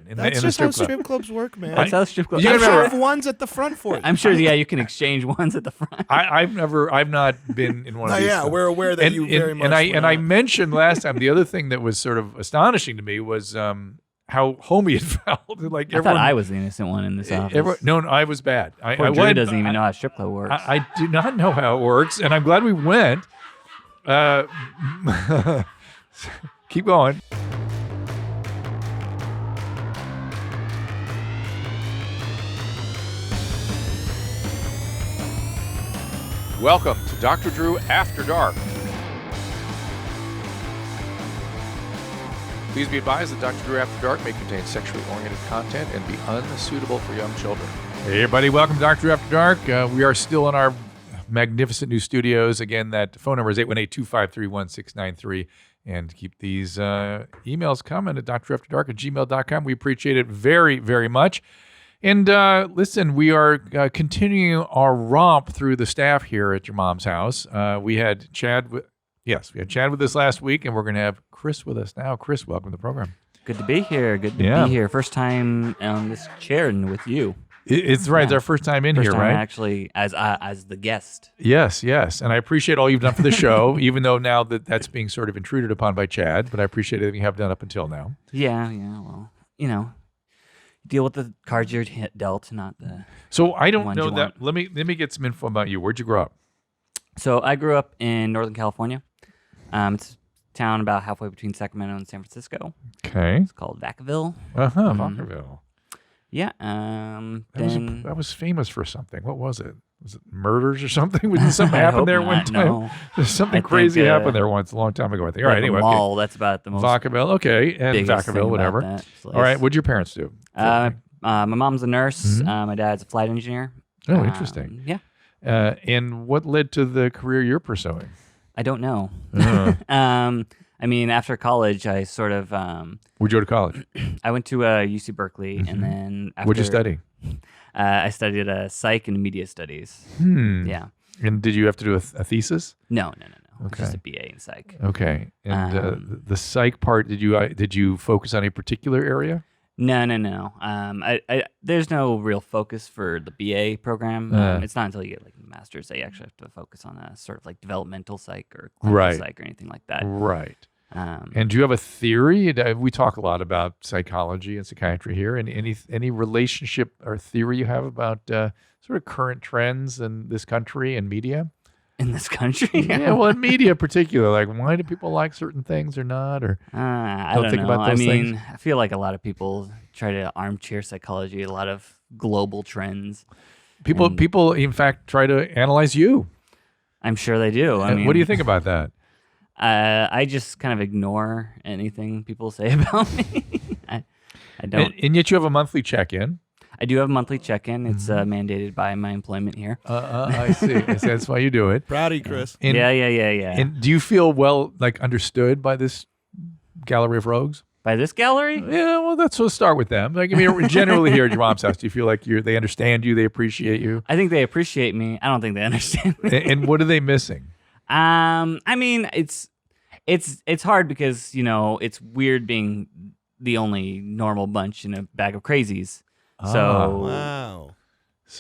That's just how strip clubs work, man. That's how strip clubs. You have ones at the front for you. I'm sure. Yeah, you can exchange ones at the front. I've not been in one of these. Yeah, we're aware that you very much. I mentioned last time the other thing that was sort of astonishing to me was how homey it felt. Like I thought I was the innocent one in this office. No, I was bad. Poor Drew doesn't even know how a strip club works. I do not know how it works, and I'm glad we went. Keep going. Welcome to Dr. Drew After Dark. Please be advised that Dr. Drew After Dark may contain sexually oriented content and be unsuitable for young children. Hey everybody, welcome to Dr. Drew After Dark. We are still in our magnificent new studios. Again, that phone number is 818-253-1693. And keep these emails coming at drafterdark@gmail.com. We appreciate it very, very much. And listen, we are continuing our romp through the staff here at your mom's house. We had Chad with us last week, and we're going to have Chris with us now. Chris, welcome to the program. Good to be here. Good to be here. First time on this chair and with you. It's right. Yeah. It's our first time in here, right? Actually, as the guest. Yes. And I appreciate all you've done for the show, even though now that's being sort of intruded upon by Chad. But I appreciate everything you have done up until now. Yeah. Well, deal with the cards you're dealt, not the. So I don't know that. Let me get some info about you. Where'd you grow up? So I grew up in Northern California. It's a town about halfway between Sacramento and San Francisco. Okay. It's called Vacaville. Vacaville. Yeah. That was famous for something. What was it? Was it murders or something? Did something happen there one time? No. There's something crazy happened there once a long time ago, I think. All right, anyway. Mall, that's about the most. Vacaville, okay. And Vacaville, whatever. All right, what'd your parents do? My mom's a nurse. Mm-hmm. My dad's a flight engineer. Oh, interesting. Yeah. And what led to the career you're pursuing? I don't know. After college, I sort of... Where'd you go to college? I went to UC Berkeley, and then after... What'd you study? I studied psych and media studies. Yeah. And did you have to do a thesis? No. Okay. Just a BA in psych. Okay. And the psych part, did you focus on a particular area? No. There's no real focus for the BA program. It's not until you get like a master's that you actually have to focus on a sort of like developmental psych or clinical psych or anything like that. Right. And do you have a theory? We talk a lot about psychology and psychiatry here. And any relationship or theory you have about sort of current trends in this country and media? In this country? Yeah, well, in media in particular. Like, why do people like certain things or not? Or I don't think about those things? I feel like a lot of people try to armchair psychology, a lot of global trends. People, in fact, try to analyze you. I'm sure they do. What do you think about that? I just kind of ignore anything people say about me. I don't. And yet you have a monthly check-in. I do have a monthly check-in. It's mandated by my employment here. I see. That's why you do it. Proud of you, Chris. Yeah. And do you feel understood by this gallery of rogues? By this gallery? Yeah, well, let's start with them. Generally here at your mom's house, do you feel like they understand you, they appreciate you? I think they appreciate me. I don't think they understand me. And what are they missing? It's hard because, it's weird being the only normal bunch in a bag of crazies. Wow.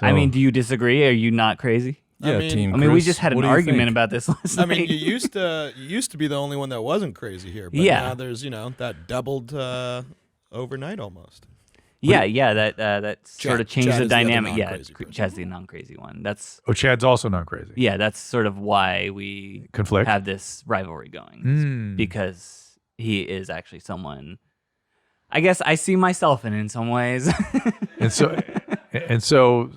Do you disagree? Are you not crazy? Yeah, Team Chris, we just had an argument about this last night. You used to be the only one that wasn't crazy here, but now there's, that doubled overnight almost. That sort of changed Chad the dynamic. Chad's the non-crazy one. Chad's also non-crazy. Yeah, that's sort of why we conflict, have this rivalry going, because he is actually someone. I guess I see myself in some ways. and so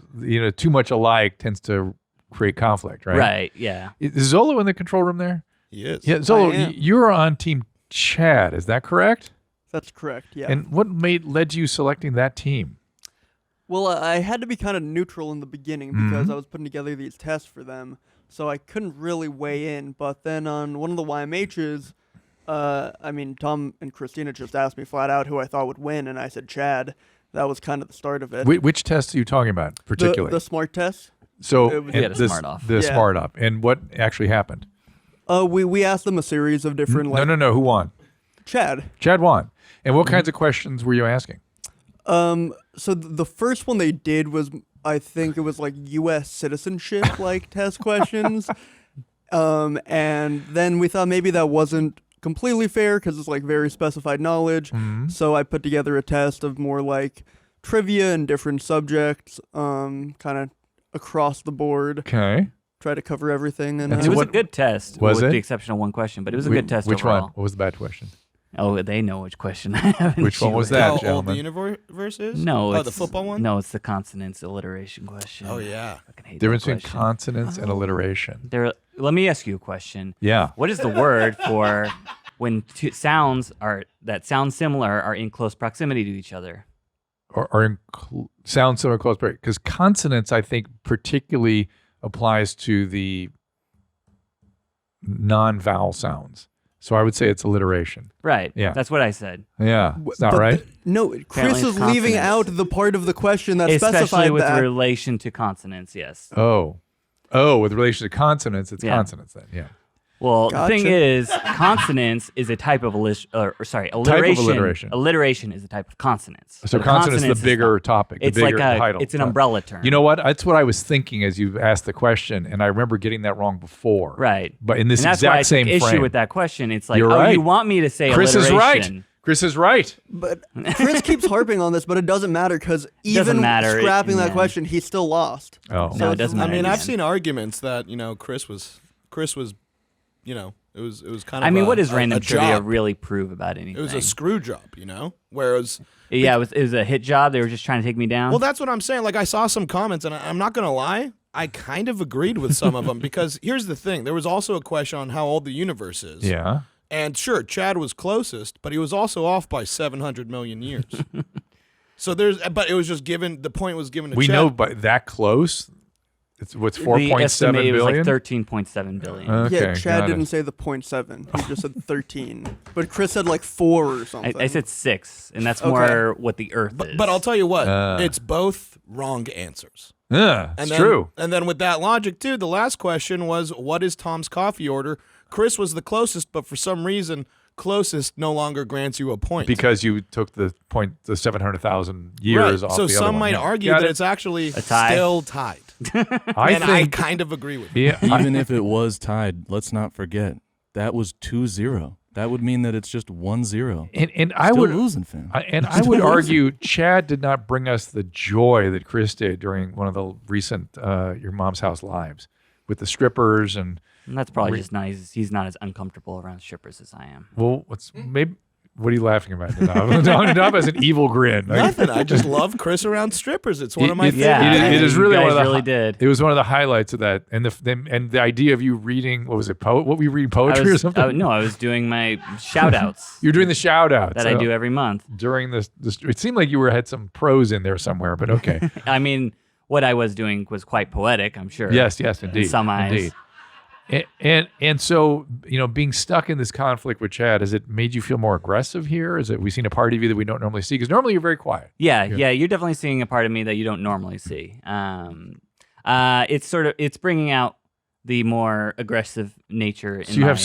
too much alike tends to create conflict, right? Right. Yeah. Is Zolo in the control room there? He is. Yeah, Zolo, you're on Team Chad. Is that correct? That's correct. Yeah. And what led to you selecting that team? Well, I had to be kind of neutral in the beginning because I was putting together these tests for them, so I couldn't really weigh in. But then on one of the YMHs. Tom and Christina just asked me flat out who I thought would win, and I said Chad. That was kind of the start of it. Which test are you talking about, particularly? The smart test. So the smart off. The smart up. And what actually happened? We asked them a series of different... No. Who won? Chad. Chad won. And what kinds of questions were you asking? So the first one they did was, I think it was like U.S. citizenship like test questions. And then we thought maybe that wasn't completely fair because it's like very specified knowledge. So I put together a test of more like trivia and different subjects, kind of across the board. Okay. Try to cover everything. And it was a good test, was with it? the exception of one question, but it was a good test Which overall. one? What was the bad question? Oh, they know which question I haven't. Which one was that, How old gentlemen? the universe is? No, Oh, the football one? No, it's the consonants alliteration question. Oh, yeah. I fucking hate Difference that between question. consonants and alliteration. Let me ask you a question. Yeah. What is the word for when two sounds that sound similar are in close proximity to each other? Or sound similar close, because consonants, I think, particularly applies to the non-vowel sounds. So I would say it's alliteration. Right. Yeah. That's what I said. Yeah. It's not But right? No, Chris is it's leaving consonants. out the part of the question that Especially specified with that. relation to consonants, yes. Oh, with relation to consonants, it's Yeah. consonants then. Yeah. Well, Gotcha. the thing is, consonants is a type of alliteration. alliteration. Alliteration is a type of consonants. So But consonants is is the bigger not. topic, the It's bigger like title. it's an umbrella term. You know what? That's what I was thinking as you asked the question, and I remember getting that wrong before. Right. But in this and that's why I exact same took issue frame. with that question. It's like, You're oh, right. you want me to say Chris is alliteration. right. Chris is right. But Chris keeps harping on this, but it doesn't matter because doesn't even matter scrapping in the that end. question, he still lost. Oh. No, it doesn't I matter. mean, in the I've end. seen arguments that, Chris was, it was kind of I mean, a, what does a- random a trivia job. really prove about anything? It was a screw job, Whereas, Yeah, it was a hit job. They were just trying to take me down. well, that's what I'm saying. Like, I saw some comments, and I'm not going to lie, I kind of agreed with some of them because here's the thing. There was also a question on how old the universe is. Yeah. And sure, Chad was closest, but he was also off by 700 million years. But it was just given, the point was given to We Chad. know by that close, it's what's the 4.7 estimate was like billion? 13.7 billion. Okay, Yeah, Chad got didn't it. say the 0.7. He just said 13. But Chris said like 4 or something. I said 6, and that's Okay. more what the Earth is. But I'll tell you what, Uh. it's both wrong answers. Yeah, And it's then, true. And then with that logic, too, the last question was, what is Tom's coffee order? Chris was the closest, but for some reason, closest no longer grants you a point. Because you took the 700,000 years right. off So the some other one. might Yeah. argue Got that it. it's actually tie. still tied. I And I think, kind of agree with you. yeah, Even if it was tied, let's not forget that was 2-0. That would mean that it's just 1-0. and I Still would losing, fam. I would argue Chad did not bring us the joy that Chris did during one of the recent Your Mom's House lives with the strippers and And that's probably just nice. He's not as uncomfortable around strippers as I am. well, what are you laughing about? Nadav has an evil grin. Nothing. I just love Chris around strippers. It's one of my It- favorite Yeah, it is you really one guys of the really did. It was one of the highlights of that, and the idea of you reading what was it? What were you reading poetry or something? No, I was doing my shout outs You're doing the shout outs that I do every month. during this. It seemed like you had some prose in there somewhere, but okay. I mean, what I was doing was quite poetic, I'm sure. yes, indeed. In some eyes. Indeed. And so, being stuck in this conflict with Chad, has it made you feel more aggressive here? Is it we seen a part of you that we don't normally see? Because normally you're very quiet. Yeah, you're definitely seeing a part of me that you don't normally see. It's bringing out the more aggressive nature. So you have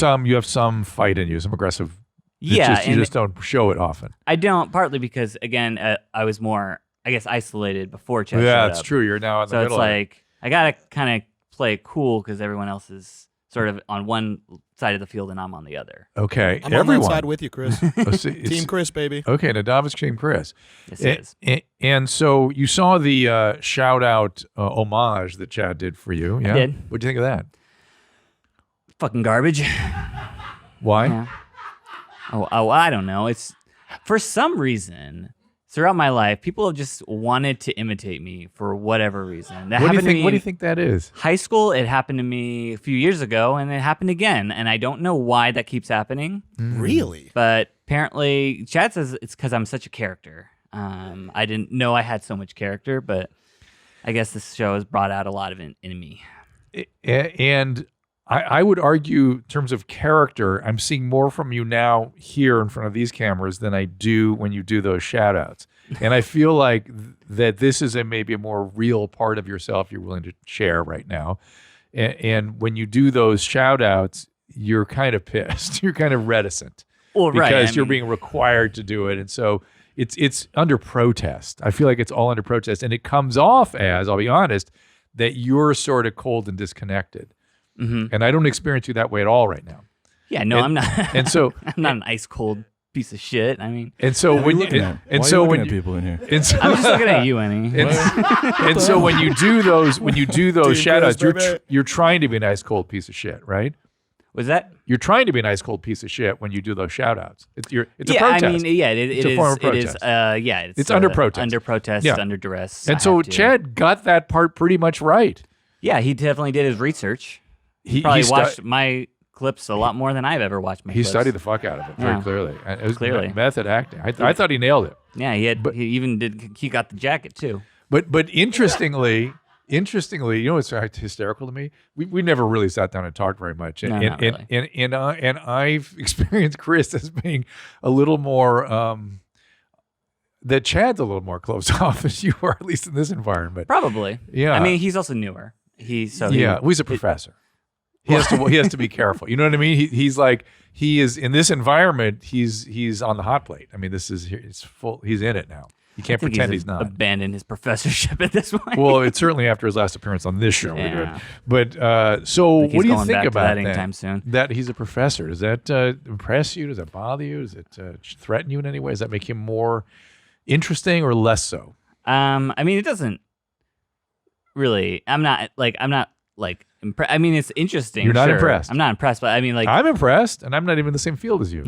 some fight in you, some aggressive. You and just don't show it often. I don't. Partly because again, I was more, I guess, isolated before Chad. Yeah, showed it's up. true. You're now in the So it's middle. of it. like I gotta kind of play it cool because everyone else is sort of on one side of the field and I'm on the other. Okay, I'm everyone. on that side with you, Chris. Oh, see, it's- Team Chris, baby. Okay, Nadav is Team Chris. Yes, it is. And so you saw the shout out homage that Chad did for you. Yeah? did. What'd you think of that? Fucking garbage. Why? Yeah. Oh, I don't know. It's for some reason throughout my life, people have just wanted to imitate me for whatever reason. That What do you happened to think? me What do you in think that is? high school. It happened to me a few years ago, and it happened again. And I don't know why that keeps happening. Really? But apparently, Chad says it's because I'm such a character. I didn't know I had so much character, but I guess this show has brought out a lot of it in me. And I would argue, in terms of character, I'm seeing more from you now here in front of these cameras than I do when you do those shout outs. And I feel like that this is maybe a more real part of yourself you're willing to share right now. And when you do those shout outs, you're kind of pissed. You're kind of reticent. Well, right. Because I you're mean, being required to do it. And so it's under protest. I feel like it's all under protest, and it comes off as, I'll be honest, that you're sort of cold and disconnected. And I don't experience you that way at all right now. Yeah, no, I'm not. And so I'm not an ice cold piece of shit. I mean, and so when you when people in here, I'm just looking at you, Enny. And so when you do those shout outs, you're trying to be an ice cold piece of shit, right? Was that? You're trying to be an ice cold piece of shit when you do those shout outs. It's a protest. I mean, it's a form of protest. It's under protest. Under protest, under duress. And so Chad got that part pretty much right. Yeah, he definitely did his research. He probably watched my clips a lot more than I've ever watched my clips. He studied the fuck out of it very clearly. It was clearly. Method acting. I thought he nailed it. Yeah, he got the jacket too. But interestingly, you know what's hysterical to me? We never really sat down and talked very much. And, not really. And I've experienced Chris as being a little more that Chad's a little more closed off as you are, at least in this environment. Probably. Yeah. I mean, he's also newer. He's a professor. He has to be careful. You know what I mean? He is in this environment. He's on the hot plate. I mean, it's full. He's in it now. You can't pretend he's not. Abandoned his professorship at this point. Well, it's certainly after his last appearance on this show. Yeah. But so what do you think about that anytime soon? That he's a professor? Does that impress you? Does that bother you? Does it threaten you in any way? Does that make him more interesting or less so? I mean, it doesn't really. I'm not I mean, it's interesting. You're not impressed. I'm not impressed, but I mean, I'm impressed, and I'm not even in the same field as you.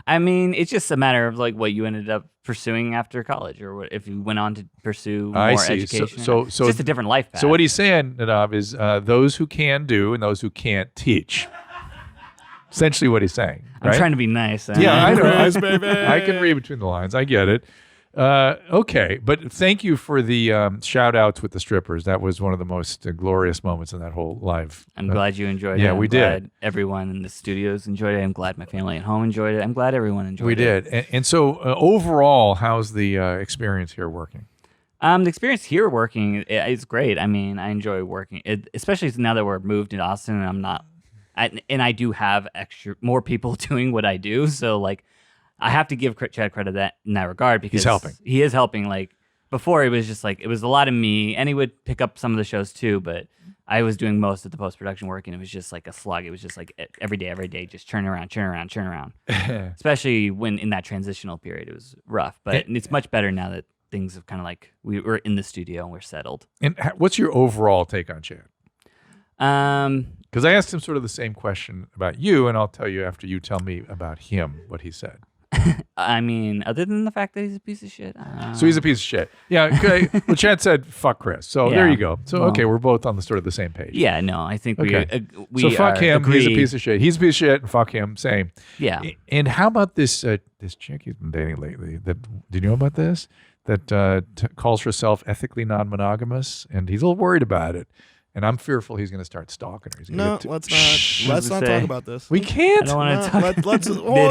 I mean, it's just a matter of what you ended up pursuing after college, or if you went on to pursue more education. So it's just a different life path. So what he's saying, Nadav, is those who can do and those who can't teach. Essentially, what he's saying. Right? I'm trying to be nice. Yeah, I know. Nice, baby. I can read between the lines. I get it. Okay, but thank you for the shout outs with the strippers. That was one of the most glorious moments in that whole live. I'm glad you enjoyed it. Yeah, I'm we glad did. Everyone in the studios enjoyed it. I'm glad my family at home enjoyed it. I'm glad everyone enjoyed it. We did. And so overall, how's the experience here working? The experience here working is great. I mean, I enjoy working, especially now that we're moved to Austin, and I do have more people doing what I do. So I have to give Chad credit in that regard because he's helping. He is helping. Before, it was just it was a lot of me, and he would pick up some of the shows too, but I was doing most of the post-production work, and it was just a slug. It was just every day, just churn around. Especially when in that transitional period, it was rough, but it's much better now that things have kind of we're in the studio and we're settled. And what's your overall take on Chad? Because I asked him sort of the same question about you, and I'll tell you after you tell me about him what he said. I mean, other than the fact that he's a piece of shit. So he's a piece of shit. Yeah. Okay. Well, Chad said, "Fuck Chris." So there you go. So okay, we're both on the sort of the same page. Yeah. No, I think we. So fuck him. He's a piece of shit. He's a piece of shit, and fuck him. Same. Yeah. And how about this chick he's been dating lately? Did you know about this? That calls herself ethically non-monogamous, and he's a little worried about it. And I'm fearful he's going to start stalking her. No, let's not talk about this. We can't. I don't want to talk.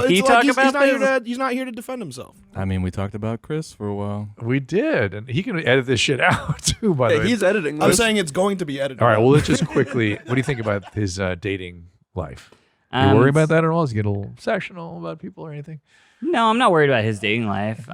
Did he talk about this? He's not here to defend himself. I mean, we talked about Chris for a while. We did, and he can edit this shit out too. By the way, he's editing. I'm saying it's going to be edited. All right. Well, let's just quickly. What do you think about his dating life? You worry about that at all? Does he get a little sectional about people or anything? No, I'm not worried about his dating life.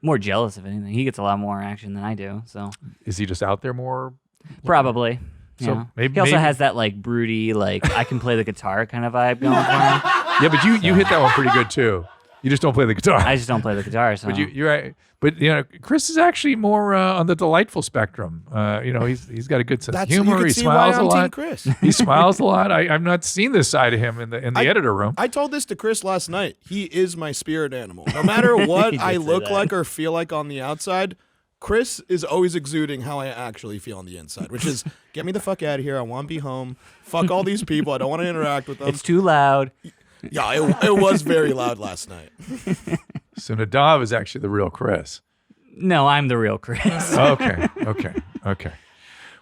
More jealous if anything. He gets a lot more action than I do. So is he just out there more? Probably. So he also has that broody, I can play the guitar kind of vibe going for him. Yeah, but you hit that one pretty good too. You just don't play the guitar. I just don't play the guitar. So. But you're right. But Chris is actually more on the delightful spectrum. He's got a good sense of humor. He smiles a lot. Chris. He smiles a lot. I've not seen this side of him in the editor room. I told this to Chris last night. He is my spirit animal. No matter what I look like or feel like on the outside, Chris is always exuding how I actually feel on the inside, which is, get me the fuck out of here. I want to be home. Fuck all these people. I don't want to interact with them. It's too loud. Yeah, it was very loud last night. So Nadav is actually the real Chris. No, I'm the real Chris. Okay.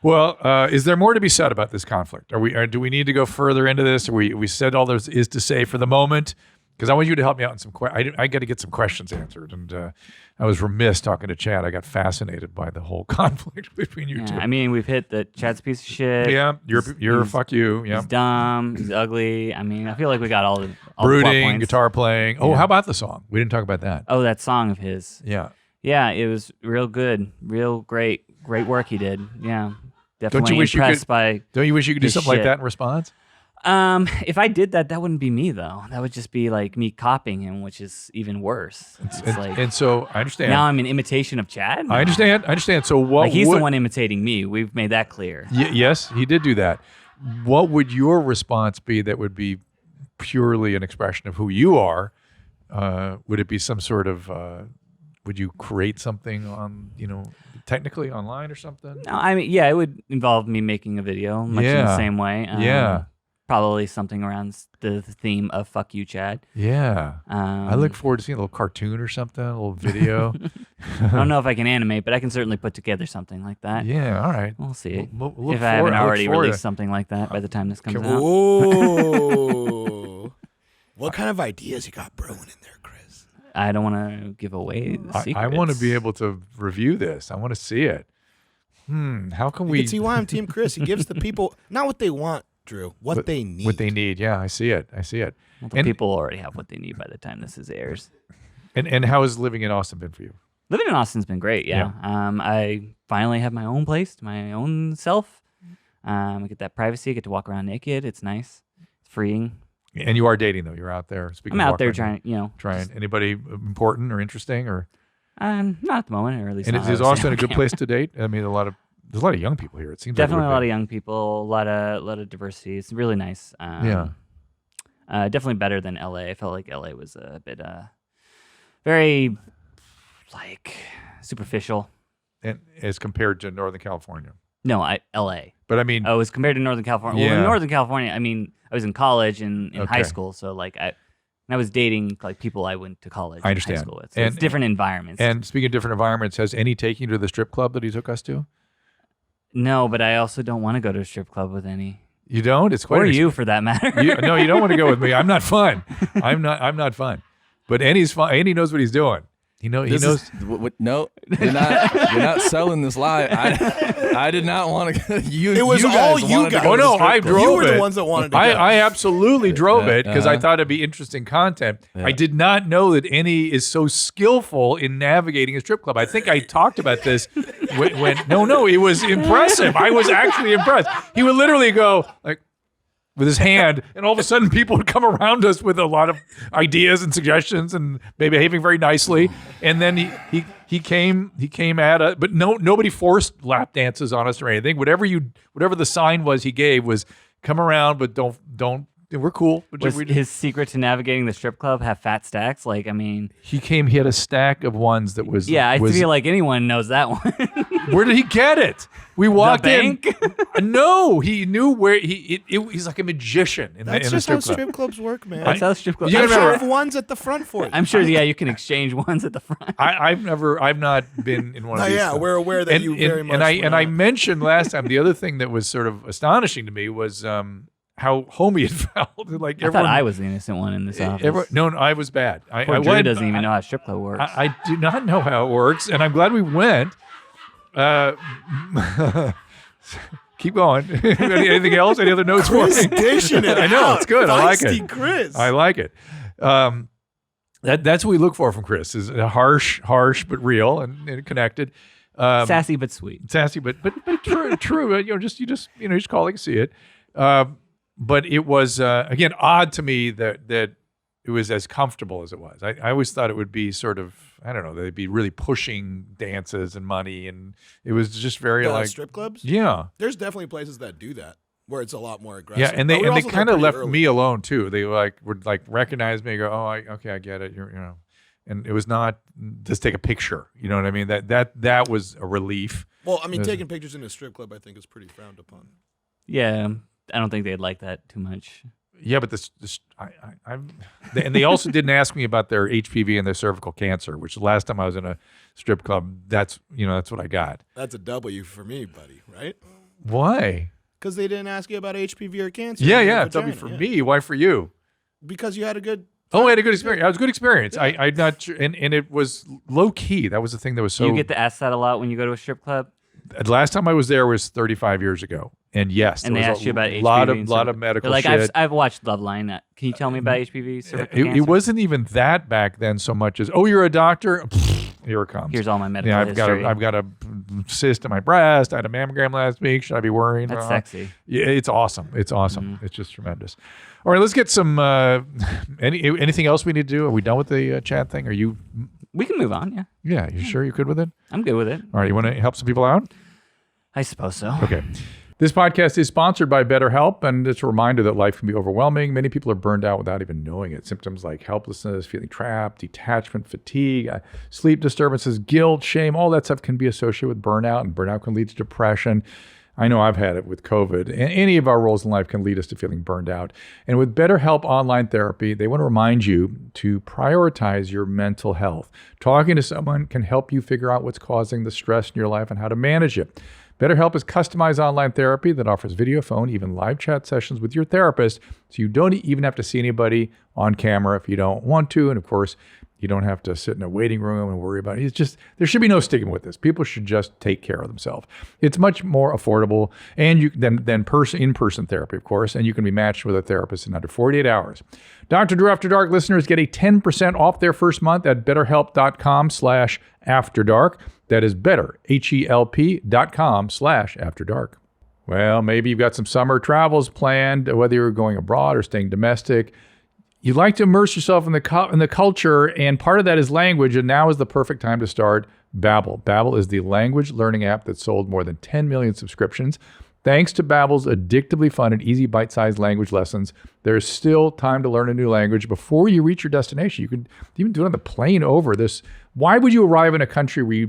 Well, is there more to be said about this conflict? Do we need to go further into this? We said all there is to say for the moment. because I want you to help me out in some questions. I got to get some questions answered, and I was remiss talking to Chad. I got fascinated by the whole conflict between you two. I mean, we've hit the Chad's a piece of shit. Yeah, you're fuck you. Yeah, He's dumb. He's ugly. I mean, I feel like we got all the brooding, points. guitar playing. Oh, how about the song? We didn't talk about that. Oh, that song of his. Yeah. Yeah, it was real good, real great work he did. Yeah, definitely Don't you wish impressed by. Don't you wish you could do this something like shit. that in response? If I did that, that wouldn't be me though. That would just be like me copying him, which is even worse. It's like And so I understand. now I'm an imitation of Chad. I understand. So what? Like he's the one imitating me. We've made that clear. Yes, he did do that. What would your response be that would be purely an expression of who you are? Would it be some sort of? Would you create something on, technically online or something? No, I mean, yeah, it would involve me making a video, much in the same way. Yeah. Probably something around the theme of "fuck you, Chad." Yeah. I look forward to seeing a little cartoon or something, a little video. I don't know if I can animate, but I can certainly put together something like that. Yeah. All right. We'll see. We'll look if I haven't forward- I look already forward to- released something like that by the time this comes out. Whoa. What kind of ideas you got brewing in there, Chris? I don't want to give away the secrets. I want to be able to review this. I want to see it. How can You we can see why I'm Team Chris. He gives the people not what they want, Drew, what they need. What they need. Yeah, I see it. Well, the people already have what they need by the time this airs. And how has living in Austin been for you? Living in Austin's been great, yeah. I finally have my own place, my own self. I get that privacy. I get to walk around naked. It's nice. It's freeing. And you are dating though. You're out there. Speaking. I'm of out there walking around, trying. Anybody important or interesting or? Not at the moment, or at least. And not is I would Austin say a good on place to date? I mean, there's a lot of young people here. It seems definitely like a lot of young people, a lot of diversity. It's really nice. Definitely better than LA. I felt like LA was a bit very like superficial. And as compared to Northern California. No, LA. But I mean, Oh, as compared to Northern California. Well, in Northern California, I mean, I was in college and in high Okay. school, so like I was dating like people I went to college I and understand. high school with. So it's different environments. and speaking of different environments, has Enny taken you to the strip club that he took us to? no, but I also don't want to go to a strip club with any. You don't? It's quite Or an you, for that matter. No, you don't want to go with me. I'm not fun. I'm not fun. But Enny's fun. Enny knows what he's doing. He knows. No, you're not selling this lie. I did not want to. It was you all guys you wanted to guys. go Oh to the no, strip I club. drove You were it. the ones that wanted to go. I absolutely drove it because I uh-huh. thought it'd be interesting content. I did not know that Enny is so skillful in navigating a strip club. I think I talked about this when no, it was impressive. I was actually impressed. He would literally go like with his hand, and all of a sudden people would come around us with a lot of ideas and suggestions and maybe behaving very nicely. And then he came at us, but nobody forced lap dances on us or anything. Whatever the sign was he gave was come around, but don't. We're cool. Was his secret to navigating the strip club have fat stacks? Like, I mean, He had a stack of ones that was. yeah, I was, feel like anyone knows that one. Where did he get it? We walked in. bank? No, he knew where he's like a magician in That's the just how strip club. strip clubs work, man. That's how strip club. You I'm remember- sure have ones at the front for you. I'm sure, yeah, you can exchange ones at the front. I've not been in one of Oh, these. yeah, we're aware that you very much. And I mentioned last time the other thing that was sort of astonishing to me was how homey it felt. Like I thought I was the innocent one in this office. No, I was bad. Poor Drew doesn't even know how a strip club works. I do not know how it works, and I'm glad we went. Keep going. Anything else? Any other notes for Chris me? dishing it I know out. it's good. I like Feisty it. Chris. I like it. That's what we look for from Chris: is a harsh but real and connected. Sassy but sweet. Sassy, but true. You just call it, you see it. But it was again odd to me that it was as comfortable as it was. I always thought it would be sort of, I don't know, they'd be really pushing dances and money, and it was just very like strip clubs. yeah. There's definitely places that do that where it's a lot more aggressive. Yeah, and they But we also kind go of pretty left early. me alone too. They would recognize me and go, "Oh, okay, I get it." You're. And it was not just take a picture. You know what I mean? That was a relief. Well, I mean, taking pictures in a strip club, I think, is pretty frowned upon. Yeah, I don't think they'd like that too much. Yeah, but and they also didn't ask me about their HPV and their cervical cancer, which the last time I was in a strip club, that's what I got. That's a W for me, buddy. Right? Why? Because they didn't ask you about HPV or cancer. Yeah, in your yeah, W vagina, for yeah. me. Why for you? Because you had a good Oh, I had a good experience. It was a good experience. I'm not sure, and it was low key. That was the thing that was so. You get to ask that a lot when you go to a strip club. The last time I was there was 35 years ago, and yes, And there they was asked you about HPV. lot and of medical They're like, shit. I've watched Loveline. Can you tell me about HPV? cervical It cancer? wasn't even that back then so much as, oh, you're a doctor? Here it comes. Here's all my medical Yeah, history. I've got a cyst in my breast. I had a mammogram last week. Should I be worrying? That's sexy. Yeah, it's awesome. It's awesome. It's just tremendous. All right, let's get some. Anything else we need to do? Are we done with the chat thing? Are you? We can move on, yeah. Yeah, you sure you're good with it? I'm good with it. All right, you want to help some people out? I suppose so. Okay. This podcast is sponsored by BetterHelp, and it's a reminder that life can be overwhelming. Many people are burned out without even knowing it. Symptoms like helplessness, feeling trapped, detachment, fatigue, sleep disturbances, guilt, shame, all that stuff can be associated with burnout, and burnout can lead to depression. I know I've had it with COVID, and any of our roles in life can lead us to feeling burned out. And with BetterHelp Online Therapy, they want to remind you to prioritize your mental health. Talking to someone can help you figure out what's causing the stress in your life and how to manage it. BetterHelp is customized online therapy that offers video, phone, even live chat sessions with your therapist, so you don't even have to see anybody on camera if you don't want to. And of course, you don't have to sit in a waiting room and worry about it. It's just, there should be no stigma with this. People should just take care of themselves. It's much more affordable and than in-person therapy, of course, and you can be matched with a therapist in under 48 hours. Dr. Drew After Dark listeners get a 10% off their first month at betterhelp.com/afterdark. That is better, HELP.com/afterdark. Well, maybe you've got some summer travels planned, whether you're going abroad or staying domestic. You'd like to immerse yourself in the culture, and part of that is language, and now is the perfect time to start Babbel. Babbel is the language learning app that sold more than 10 million subscriptions. Thanks to Babbel's addictively fun and easy bite-sized language lessons, there's still time to learn a new language before you reach your destination. You can even do it on the plane over this. Why would you arrive in a country where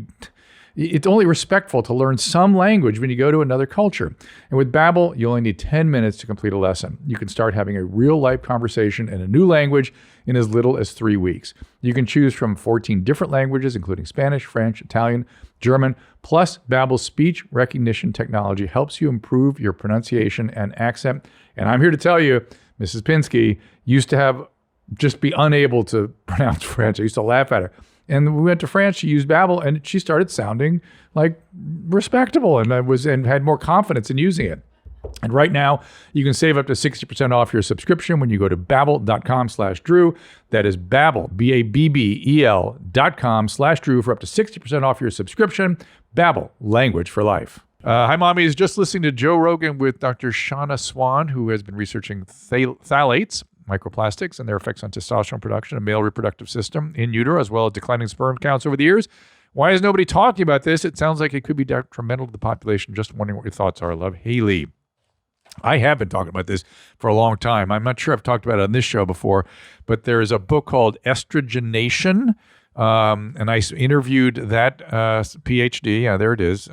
it's only respectful to learn some language when you go to another culture? And with Babbel, you only need 10 minutes to complete a lesson. You can start having a real-life conversation in a new language in as little as 3 weeks. You can choose from 14 different languages, including Spanish, French, Italian, German. Plus, Babbel's speech recognition technology helps you improve your pronunciation and accent. And I'm here to tell you, Mrs. Pinsky used to just be unable to pronounce French. I used to laugh at her. And when we went to France, she used Babbel, and she started sounding like respectable, and had more confidence in using it. And right now, you can save up to 60% off your subscription when you go to babbel.com/Drew. That is Babbel, BABBEL.com/Drew for up to 60% off your subscription. Babbel, language for life. Hi, Mommy is just listening to Joe Rogan with Dr. Shauna Swan, who has been researching phthalates, microplastics, and their effects on testosterone production and male reproductive system in utero, as well as declining sperm counts over the years. Why is nobody talking about this? It sounds like it could be detrimental to the population. Just wondering what your thoughts are. Love, Haley. I have been talking about this for a long time. I'm not sure I've talked about it on this show before, but there is a book called Estrogenation, and I interviewed that PhD. Yeah, there it is.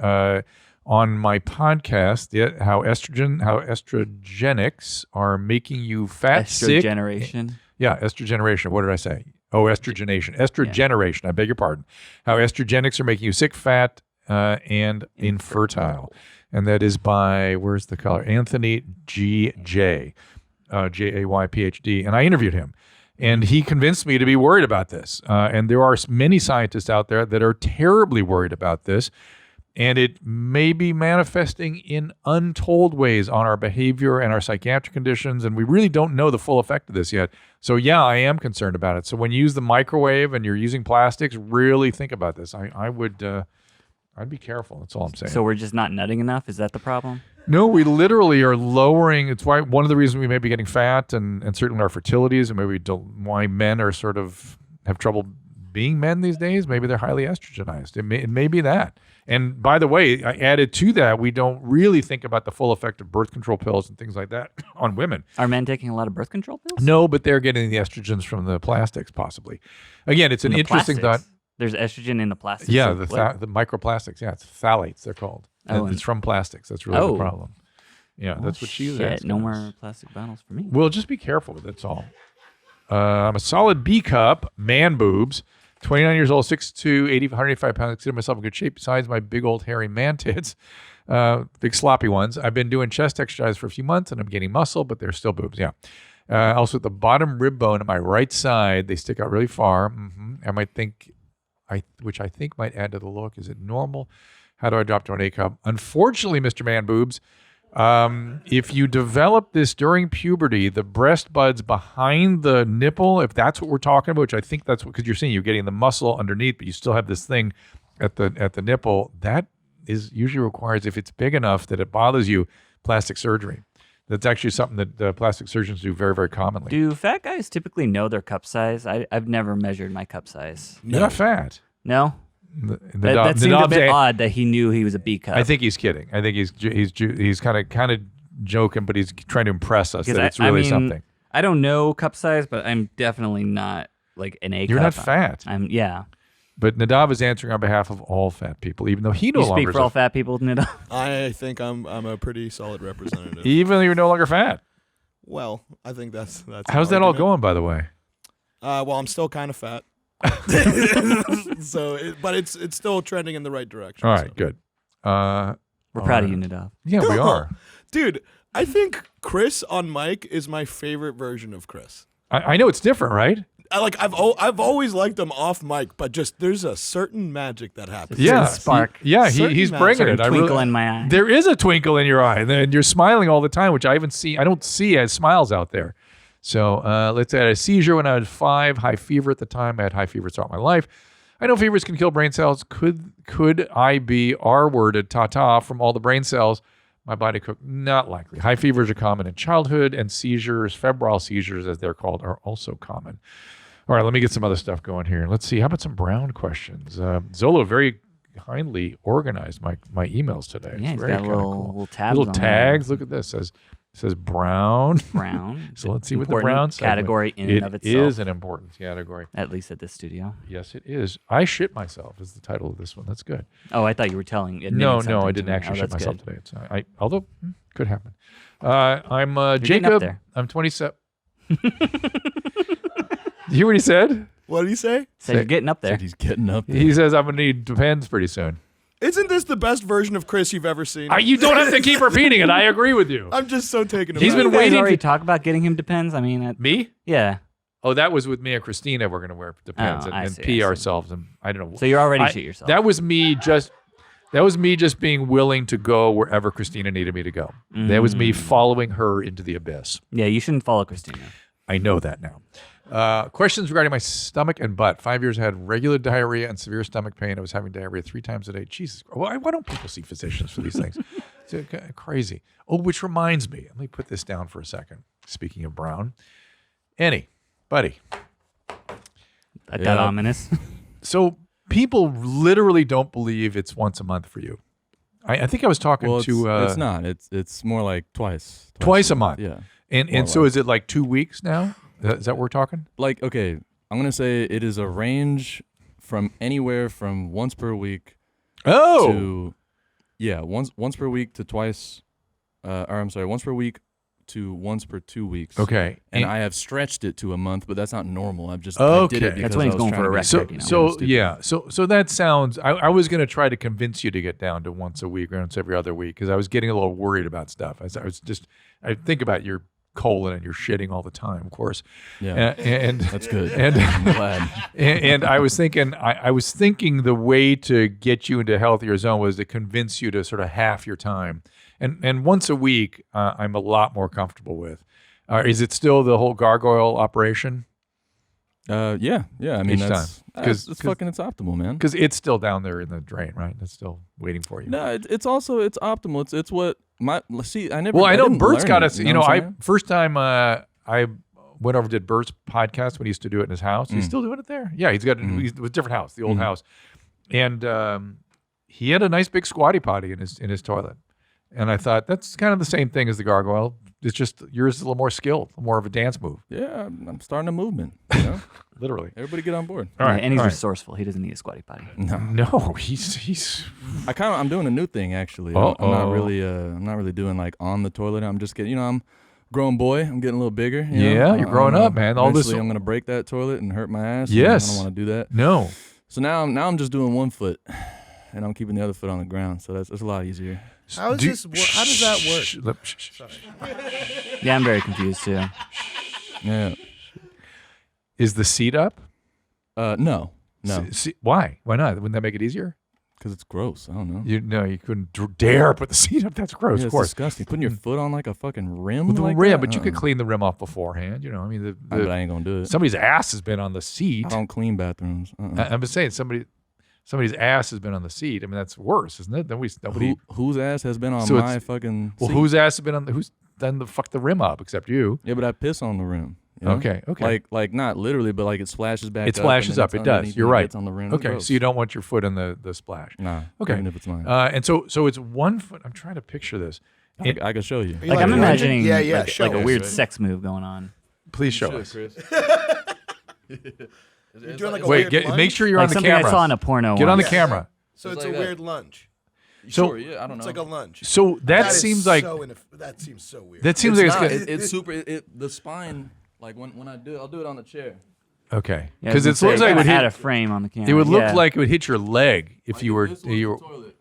On my podcast, how estrogenics are making you fat, sick. Estrogeneration. Yeah, estrogeneration. What did I say? Oh, estrogenation. Estrogeneration. I beg your pardon. How estrogenics are making you sick, fat, and infertile. And that is by, where's the color? Anthony G. Jay, J-A-Y, PhD. And I interviewed him. And he convinced me to be worried about this. And there are many scientists out there that are terribly worried about this. And it may be manifesting in untold ways on our behavior and our psychiatric conditions. And we really don't know the full effect of this yet. So yeah, I am concerned about it. So when you use the microwave and you're using plastics, really think about this. I'd be careful. That's all I'm saying. So we're just not nutting enough? Is that the problem? No, we literally are lowering. It's why one of the reasons we may be getting fat and certainly our fertilities, and maybe why men are sort of have trouble being men these days. Maybe they're highly estrogenized. It may be that. And by the way, I added to that, we don't really think about the full effect of birth control pills and things like that on women. Are men taking a lot of birth control pills? No, but they're getting the estrogens from the plastics, possibly. Again, it's an interesting thought. There's estrogen in the plastics? Yeah, the microplastics. Yeah, it's phthalates, they're called. Oh, it's from plastics. That's really the problem. Yeah, that's what she was asking. No more plastic bottles for me. Well, just be careful. That's all. I'm a solid B cup, man boobs, 29 years old, 6'2", 185 pounds. I consider myself in good shape besides my big old hairy man tits, big sloppy ones. I've been doing chest exercise for a few months and I'm gaining muscle, but they're still boobs. Yeah. Also, at the bottom rib bone on my right side, they stick out really far. Which I think might add to the look. Is it normal? How do I drop to an A cup? Unfortunately, Mr. Man Boobs, if you develop this during puberty, the breast buds behind the nipple, if that's what we're talking about, which I think that's because you're saying you're getting the muscle underneath, but you still have this thing at the nipple, that is usually requires, if it's big enough that it bothers you, plastic surgery. That's actually something that plastic surgeons do very, very commonly. Do fat guys typically know their cup size? I've never measured my cup size. You're not fat. No? That seemed a bit odd that he knew he was a B cup. I think he's kidding. I think he's kind of joking, but he's trying to impress us that it's really something. I don't know cup size, but I'm definitely not like an A cup. You're not fat. Yeah. But Nadav is answering on behalf of all fat people, even though he no longer. You speak for all fat people, Nadav? I think I'm a pretty solid representative. Even though you're no longer fat. Well, I think that's. How's that all going, by the way? Well, I'm still kind of fat. But it's still trending in the right direction. All right, good. We're proud of you, Nadav. Yeah, we are. Dude, I think Chris on mic is my favorite version of Chris. I know it's different, right? I've always liked him off mic, but just there's a certain magic that happens. Yeah, spark. He's bringing it. Twinkle in my eye. There is a twinkle in your eye, and you're smiling all the time, which I don't see as smiles out there. So let's add a seizure when I was 5, high fever at the time. I had high fever throughout my life. I know fevers can kill brain cells. Could I be R-worded ta-ta from all the brain cells my body cooked? Not likely. High fevers are common in childhood, and seizures, febrile seizures as they're called, are also common. All right, let me get some other stuff going here. Let's see. How about some Brown questions? Zolo very kindly organized my emails today. Yeah, it's he's got little tabs. Little tags. Look at this. It says Brown. Brown. So let's see what the Important Brown category in and of itself. It is an important category. At least at this studio. Yes, it is. I shit myself is the title of this one. That's good. Oh, I thought you were admiting No, something I to didn't me. actually shit That's myself good. today. Although could happen. I'm You're getting up Jacob. there. I'm 27. You hear what he said? What did he say? So you're getting up there. Said he's getting up there. He says I'm gonna need Depends pretty soon. Isn't this the best version of Chris you've ever seen? You don't have to keep repeating it. I agree with you. I'm just so taken aback. He's been You guys waiting already to- talk about getting him Depends. I mean, Me? yeah. Oh, that was with me and Christina. We're gonna wear Depends Oh, I and see, pee I see. ourselves, and I don't know. So you're already shit yourself. That was me just being willing to go wherever Christina needed me to go. That was me following her into the abyss. Yeah, you shouldn't follow Christina. I know that now. Questions regarding my stomach and butt. 5 years I had regular diarrhea and severe stomach pain. I was having diarrhea 3 times a day. Jesus, why don't people see physicians for these things? It's crazy. Oh, which reminds me. Let me put this down for a second. Speaking of Brown. Enny, buddy. That got ominous. So people literally don't believe it's once a month for you. I think I was talking to... it's not. It's more like twice a month. Yeah. And so is it like 2 weeks now? Is that what we're talking? Like, okay, I'm going to say it is a range from anywhere from once per week to, once per week to twice, once per week to once per 2 weeks. Okay. And I have stretched it to a month, but that's not normal. I did it Okay. because That's when he's I was going trying for a to record, be you know? stupid. So that sounds... I was going to try to convince you to get down to once a week or once every other week because I was getting a little worried about stuff. I think about your colon and you're shitting all the time, of course. Yeah. And That's good. And I'm glad. and I was thinking the way to get you into a healthier zone was to convince you to sort of half your time. And once a week, I'm a lot more comfortable with. Is it still the whole gargoyle operation? Yeah. I mean, Each that's time. 'Cause- it's optimal, man. Because it's still down there in the drain, right? It's still waiting for you. No, it's optimal. It's what my see. I never. Well, I know didn't Bert's learn got it, us. You know what I'm saying? First time I went over did Bert's podcast when he used to do it in his house. He's still doing it there. Yeah, he's got it was a different house, the old house, and he had a nice big squatty potty in his toilet. And I thought that's kind of the same thing as the gargoyle. It's just yours is a little more skilled, more of a dance move. Yeah, I'm starting a movement. You know, Literally. everybody get on board. All right, and he's all right. resourceful. He doesn't need a squatty potty. No, he's. I'm doing a new thing actually. I'm not really doing like on the toilet. I'm just getting, I'm a grown boy. I'm getting a little bigger. Yeah, you're growing up, man. All this. Eventually I'm gonna break that toilet and hurt my ass. Yes. I don't want to do that. No. So now I'm just doing one foot, and I'm keeping the other foot on the ground. So that's a lot easier. How does that work? Shh. Yeah, I'm very confused too. Yeah. Is the seat up? No. Why? Why not? Wouldn't that make it easier? Because it's gross. I don't know. You couldn't dare put the seat up. That's gross. Yeah, of it's course. disgusting. Putting your foot on like a fucking rim. With the like rim, that? but you could clean the rim off beforehand. I mean, But I ain't gonna do it. somebody's ass has been on the seat. I don't clean bathrooms. I'm just saying, somebody's ass has been on the seat. I mean, that's worse, isn't it? Nobody. Whose ass has been on So my it's- fucking? Well, seat? whose ass has been on who's done the rim up except you? Yeah, but I piss on the rim. You know? Okay. Like not literally, but like it splashes back. It splashes up. It does. You're right. On the rim. Okay, so you don't want your foot in the splash. Nah. Okay. Even if it's mine. And so it's 1 foot. I'm trying to picture this. I can show you. Are you Like I'm an imagining legend? Yeah, like, show like a us. weird sex move going on. Please show us. You're doing like a Wait, weird lunge? make sure you're Like on the something camera. I saw in a porno. Get on the once. camera. So it's Just a like that. weird lunge. So- Sure, yeah, I don't know. It's like a lunge. So that is seems like that seems so weird. that seems like it's not. good. It's super. The spine. Like when I do, I'll do it on the chair. Okay, Yeah, because I it was gonna looks say, like it would kinda add a hit. frame on the camera. It would look Yeah. like it would hit your leg if you were. This was You the were toilet.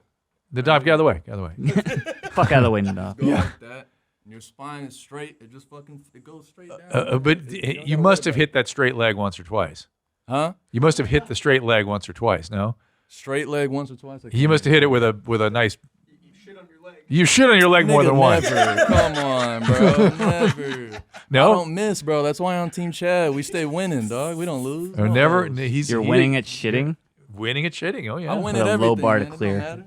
the dog. Get out of the way. Get out of the way. fuck out of the way, Nadal. Go like that. And your spine is straight. It just fucking it goes straight down. But you must have hit that straight leg once or twice. Huh? You must have hit the straight leg once or twice. No, Straight leg once or twice. you must have hit it with a nice. You shit on your leg more than once. Never. Come on, bro. Never. I No, don't miss, bro. That's why on Team Chad we stay winning, dog. We don't lose. Oh, never. He's You're winning at shitting. winning at shitting. Oh yeah. I win With at a everything. low bar to man. It don't clear. matter.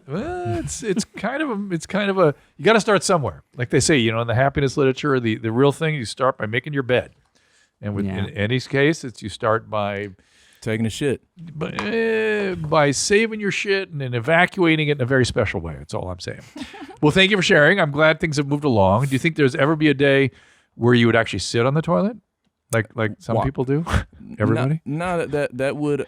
Well, it's kind of a you got to start somewhere. Like they say, in the happiness literature, the real thing you start by making your bed, and in Enny's case, it's you start by Taking a shit. by saving your shit and then evacuating it in a very special way. That's all I'm saying. Well, thank you for sharing. I'm glad things have moved along. Do you think there's ever be a day where you would actually sit on the toilet, like some people do? Everybody. No, that would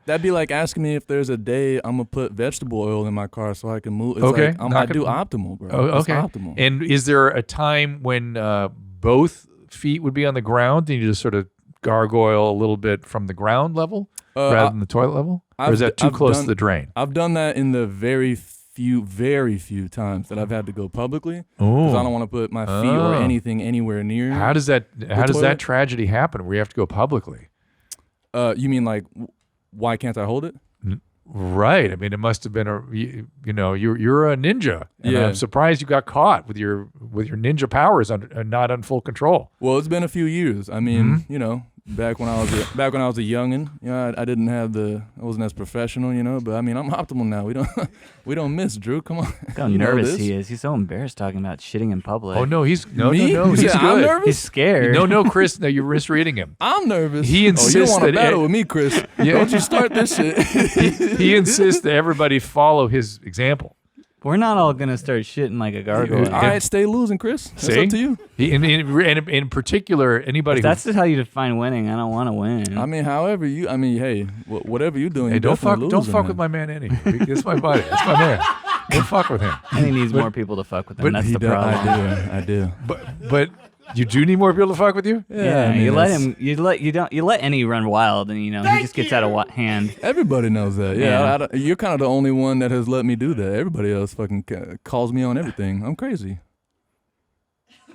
that'd be like asking me if there's a day I'm gonna put vegetable oil in my car so I can move. It's Okay, like, not I do gonna- optimal, bro. Oh, It's okay. optimal. And is there a time when both feet would be on the ground and you just sort of gargoyle a little bit from the ground level rather than the toilet level? Or is that too close to the drain? I've done that in the very few times that I've had to go publicly Oh. because I don't want to put my feet or anything anywhere near. How does that toilet? tragedy happen where you have to go publicly? You mean like why can't I hold it? Right. I mean, it must have been you're a ninja, and Yeah. I'm surprised you got caught with your ninja powers not on full control. Well, it's been a few years. I mean, back when I was a youngin, I wasn't as professional, but I mean, I'm optimal now. We don't miss, Drew. Come on. Look how You know nervous this. he is. He's so embarrassed talking about shitting in public. Oh no, he's no, Me? no, no, You he's said I'm good. nervous? He's scared. No, Chris, no, you're misreading him. I'm nervous. He you insists don't want to that battle with me, Chris. Yeah. Don't you start this shit. He insists that everybody follow his example. We're not all gonna start shitting like a gargoyle. All right, stay losing, Chris. That's See? up to you. In particular, anybody If that's just how you define winning, I don't want to win. I mean, hey, whatever you're doing, hey, you're don't fuck definitely don't losing, fuck man. with my man Enny. That's my buddy. That's my man. Don't fuck with him. and he needs more people to fuck with him. but That's he the He does- problem. I do. But you do need more people to fuck with you? Yeah, I mean, you let that's- him. You let Enny run wild, and he just gets out of hand. Everybody knows that. Yeah. Yeah, you're kind of the only one that has let me do that. Everybody else fucking calls me on everything. I'm crazy.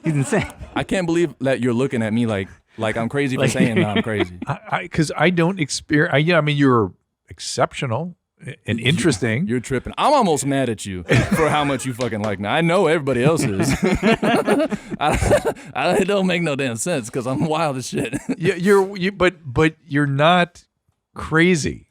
He's insane. I can't believe that you're looking at me like I'm crazy for saying that I'm crazy. Because I don't experience. I mean, you're exceptional and interesting. You're tripping. I'm almost mad at you for how much you fucking like me. I know everybody else is. It don't make no damn sense because I'm wild as shit. But you're not crazy.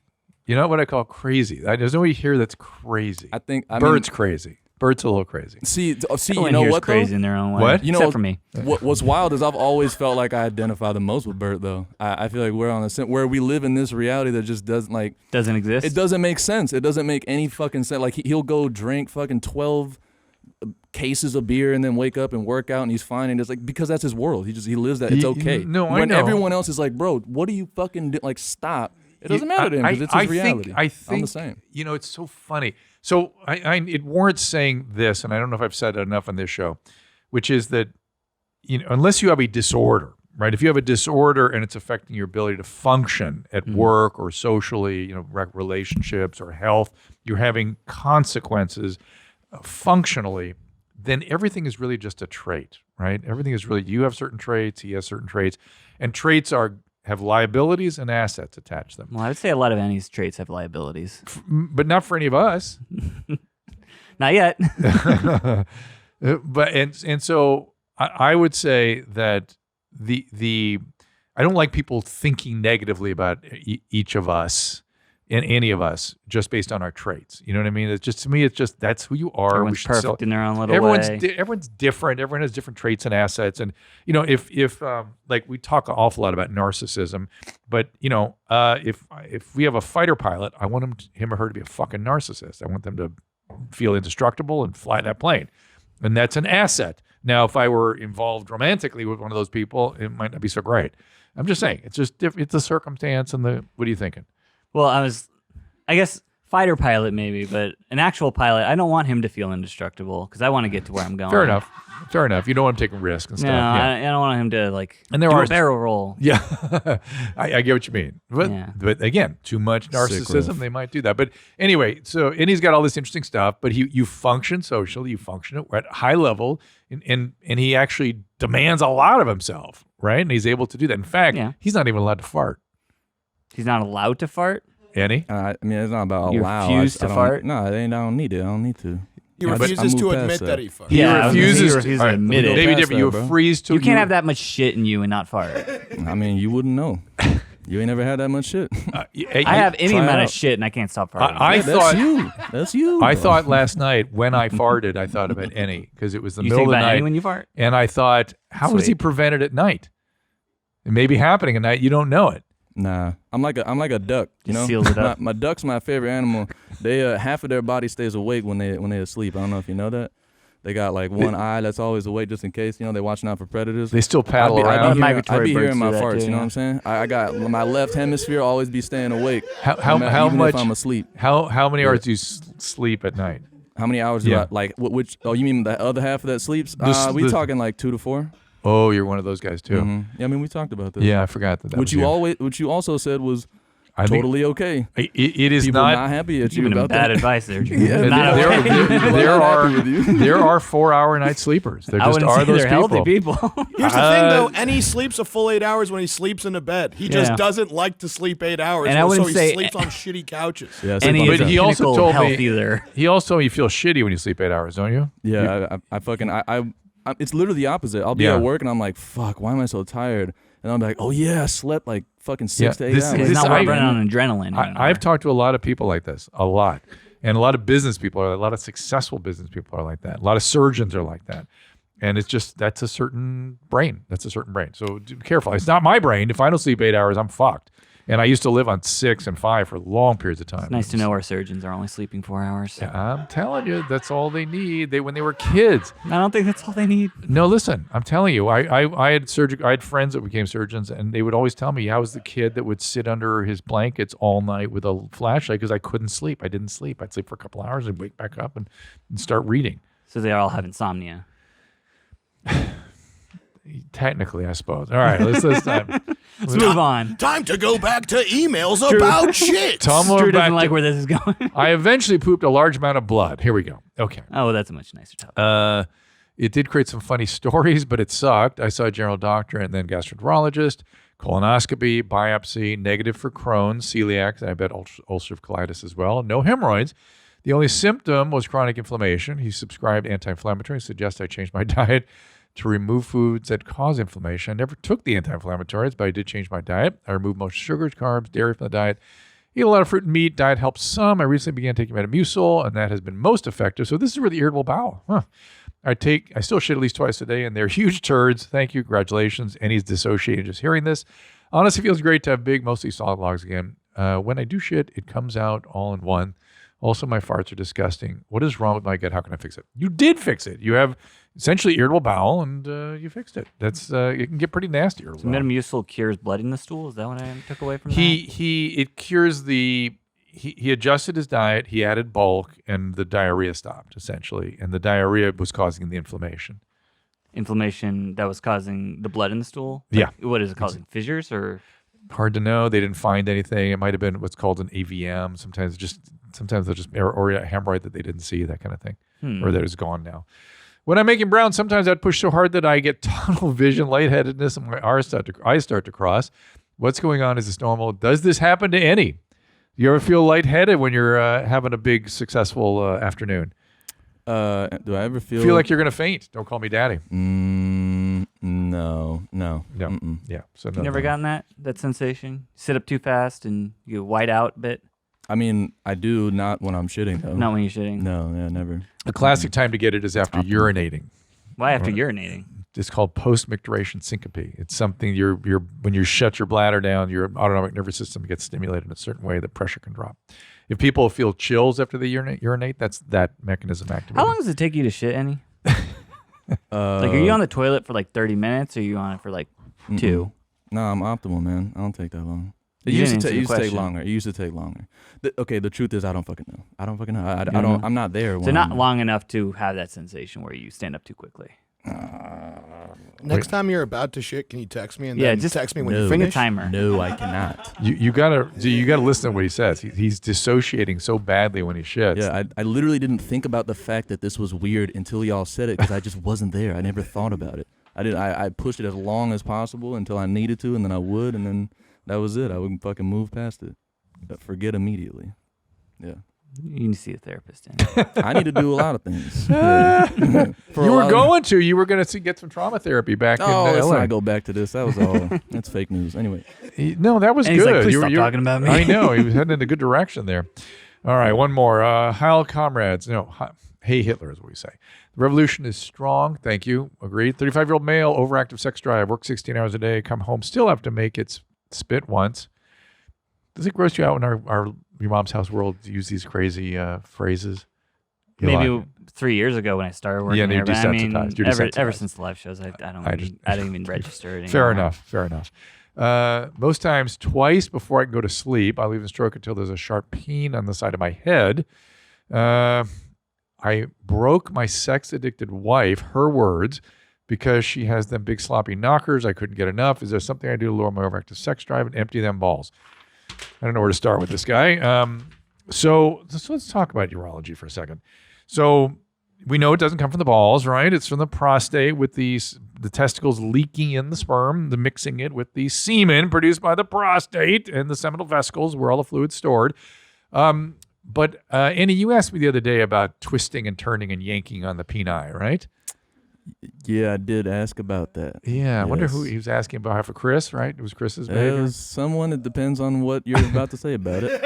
You're not what I call crazy. There's nobody here that's crazy. I think Bird's crazy. Bird's a little crazy. See, you Everyone know here's what crazy though? in their own way. What? You know Except for me. What's wild is I've always felt like I identify the most with Bert though. I feel like we're on where we live in this reality that just doesn't Doesn't exist. it doesn't make sense. It doesn't make any fucking sense. Like he'll go drink fucking 12 cases of beer and then wake up and work out and he's fine and it's like because that's his world. He lives that. It's okay. No, I when know. everyone else is like, bro, what do you fucking do? Like stop. It doesn't matter to him because it's his reality. I think I'm the same. It's so funny. So it warrants saying this, and I don't know if I've said it enough on this show, which is that unless you have a disorder, right? If you have a disorder and it's affecting your ability to function at work or socially, relationships or health, you're having consequences functionally then everything is really just a trait, right? Everything is really, you have certain traits, he has certain traits, and traits have liabilities and assets attached to them. Well, I would say a lot of Enny's traits have liabilities. But not for any of us. Not yet. But and so I would say that the I don't like people thinking negatively about each of us and any of us just based on our traits. You know what I mean? It's just, to me, it's just, that's who you are. Everyone's perfect in their own little way. Everyone's different. Everyone has different traits and assets. And, you know, if like we talk an awful lot about narcissism, but, you know, if we have a fighter pilot, I want him or her to be a fucking narcissist. I want them to feel indestructible and fly that plane. And that's an asset. Now, if I were involved romantically with one of those people, it might not be so great. I'm just saying, it's just it's the circumstance and what are you thinking? Well, I guess fighter pilot maybe, but an actual pilot, I don't want him to feel indestructible because I want to get to where I'm going. Fair enough. You don't want him taking risks and stuff. No, yeah. I don't want him to and there do are a barrel roll. Yeah, I get what you mean. But again, too much narcissism, they might do that. But anyway, and he's got all this interesting stuff, but you function socially, you function at high level, and he actually demands a lot of himself, right? And he's able to do that. In fact, he's not even allowed to fart. He's not allowed to fart? Enny? I mean, it's not about You allowed. refuse to fart? No, I don't need it. I don't need to. He refuses to admit that he farts. He refuses to admit it. Maybe different. You bro. freeze to You can't have that much shit in you and not fart. I mean, you wouldn't know. You ain't never had that much shit. I have any try amount out. of shit and I can't stop farting. I thought That's you. I bro. thought last night when I farted, I thought about Enny because it was the you middle think of the about night, Enny when you fart? and I thought, how does he Sweet. prevent it at night? It may be happening at night. You don't know it. Nah, I'm like a duck. You Just know, seals it up. My duck's my favorite animal. They half of their body stays awake when they asleep. I don't know if you know that. They got like one eye that's always awake just in case. You know, they're watching out for predators. They still paddle I'd around. be Migratory birds hearing my do that farts. too, You know yeah. what I'm saying? I got my left hemisphere always be staying awake. How even much? if I'm asleep? How many hours do you sleep at night? How many hours do I like? Which? Oh, you mean the other half of that sleeps? We talking like 2 to 4. Oh, you're one of those guys too. Mm-hmm. Yeah, I mean we talked about this. Yeah, I forgot that. Which you also said was I think totally okay. it is People not. not happy at you Giving him about bad that. advice there, Drew. Yeah, Not there, okay. there are 4-hour night sleepers. There I just wouldn't are say those they're healthy people. Here's the thing, though. Enny sleeps a full 8 hours when he sleeps in a bed. He just Yeah. doesn't like to sleep 8 hours, And I so wouldn't he say- sleeps on shitty couches. Yeah, Enny But is a he also pinnacle told health me- either. He also, you feel shitty when you sleep 8 hours, don't you? Yeah, I it's literally the opposite. I'll be Yeah. at work and I'm like, fuck, why am I so tired? And I'm like, oh yeah, I slept like fucking 6 Yeah, to 8 this- hours. He's this- not I- running on adrenaline anymore. I've talked to a lot of people like this, a lot. And a lot of business people a lot of successful business people are like that. A lot of surgeons are like that. And it's just, that's a certain brain. So be careful. It's not my brain. If I don't sleep 8 hours, I'm fucked. And I used to live on 6 and 5 for long periods of time. It's nice to know our surgeons are only sleeping 4 hours. I'm telling you, that's all they need. When they were kids. I don't think that's all they need. No, listen, I'm telling you, I had friends that became surgeons, and they would always tell me I was the kid that would sit under his blankets all night with a flashlight because I couldn't sleep. I didn't sleep. I'd sleep for a couple hours and wake back up and start reading. So they all have insomnia. Technically, I suppose. All right, let's Let's move on. Time to go back to emails about shit. Tom, Drew we're back doesn't like to- where this is going. I eventually pooped a large amount of blood. Here we go. Okay. Oh, that's a much nicer topic. It did create some funny stories, but it sucked. I saw a general doctor and then gastroenterologist, colonoscopy, biopsy, negative for Crohn's, celiac, and I bet ulcerative colitis as well. No hemorrhoids. The only symptom was chronic inflammation. He prescribed anti-inflammatory, suggested I change my diet to remove foods that cause inflammation. I never took the anti-inflammatories, but I did change my diet. I removed most sugars, carbs, dairy from the diet. Eat a lot of fruit and meat. Diet helps some. I recently began taking Metamucil, and that has been most effective. So this is for the irritable bowel. I still shit at least twice a day, and they're huge turds. Thank you. Congratulations. Enny's dissociated just hearing this. Honestly, feels great to have big, mostly solid logs again. When I do shit, it comes out all in one. Also, my farts are disgusting. What is wrong with my gut? How can I fix it? You did fix it. You have essentially irritable bowel, and you fixed it. That's it can get pretty nasty. So Metamucil cures blood in the stool. Is that what I took away from that? It cures the. He adjusted his diet. He added bulk, and the diarrhea stopped essentially. And the diarrhea was causing the inflammation. Inflammation that was causing the blood in the stool. Yeah. What is it causing? Fissures or? Hard to know. They didn't find anything. It might have been what's called an AVM. Sometimes they'll just or a hemorrhoid that they didn't see, that kind of thing, or that is gone now. When I'm making brown, sometimes I'd push so hard that I get tunnel vision, lightheadedness, and my eyes start to cross. What's going on? Is this normal? Does this happen to Enny? You ever feel lightheaded when you're having a big, successful afternoon? Do I ever feel like you're going to faint? Don't call me daddy. No. Yeah. So You never gotten that sensation? Sit up too fast and you white out a bit? I mean, I do, not when I'm shitting, though. Not when you're shitting? No, yeah, never. The classic time to get it is after urinating. Why after urinating? It's called post-micturition syncope. It's something when you shut your bladder down, your autonomic nervous system gets stimulated in a certain way, the pressure can drop. If people feel chills after they urinate, that's that mechanism activating. How long does it take you to shit, Enny? Are you on the toilet for like 30 minutes, or are you on it for like 2? No, I'm optimal, man. I don't take that long. It You used didn't to answer the take question. longer. It used to take longer. The truth is, I don't fucking know. I don't. I'm not there. So not long enough to have that sensation where you stand up too quickly. Next time you're about to shit, can you text me and Yeah, then just text me when no. you Pick a finish? timer. No, I cannot. You gotta listen to what he says. He's dissociating so badly when he shits. Yeah, I literally didn't think about the fact that this was weird until y'all said it because I just wasn't there. I never thought about it. I pushed it as long as possible until I needed to, and then I would, and then that was it. I wouldn't fucking move past it. Forget immediately. Yeah. You need to see a therapist. Enny. I need to do a lot of things. You were going to get some trauma therapy back in let's LA. not go back to this. That was all. That's fake news. Anyway. No, that was And good. he's like, please You stop talking about me. I know. He was heading in a good direction there. All right, one more. Heil comrades. No, hey Hitler is what we say. The revolution is strong. Thank you. Agreed. 35-year-old male, overactive sex drive, work 16 hours a day, come home, still have to make it spit once. Does it gross you out when your mom's house world use these crazy phrases? You Maybe like it? 3 years ago when I started working Yeah, and there. you're But I mean, desensitized. You're ever desensitized. since the live shows, I I didn't even register it anymore. Fair enough. Most times, twice before I can go to sleep, I'll even stroke until there's a sharp pain on the side of my head. I broke my sex-addicted wife, her words, because she has them big sloppy knockers. I couldn't get enough. Is there something I do to lower my overactive sex drive and empty them balls? I don't know where to start with this guy. So let's talk about urology for a second. So we know it doesn't come from the balls, right? It's from the prostate with the testicles leaking in the sperm, the mixing it with the semen produced by the prostate and the seminal vesicles where all the fluid's stored. But Enny, you asked me the other day about twisting and turning and yanking on the peni, right? Yeah, I did ask about that. Yeah, I wonder Yes. who he was asking about. For Chris, right? It was Chris's It behavior. was someone. It depends on what you're about to say about it.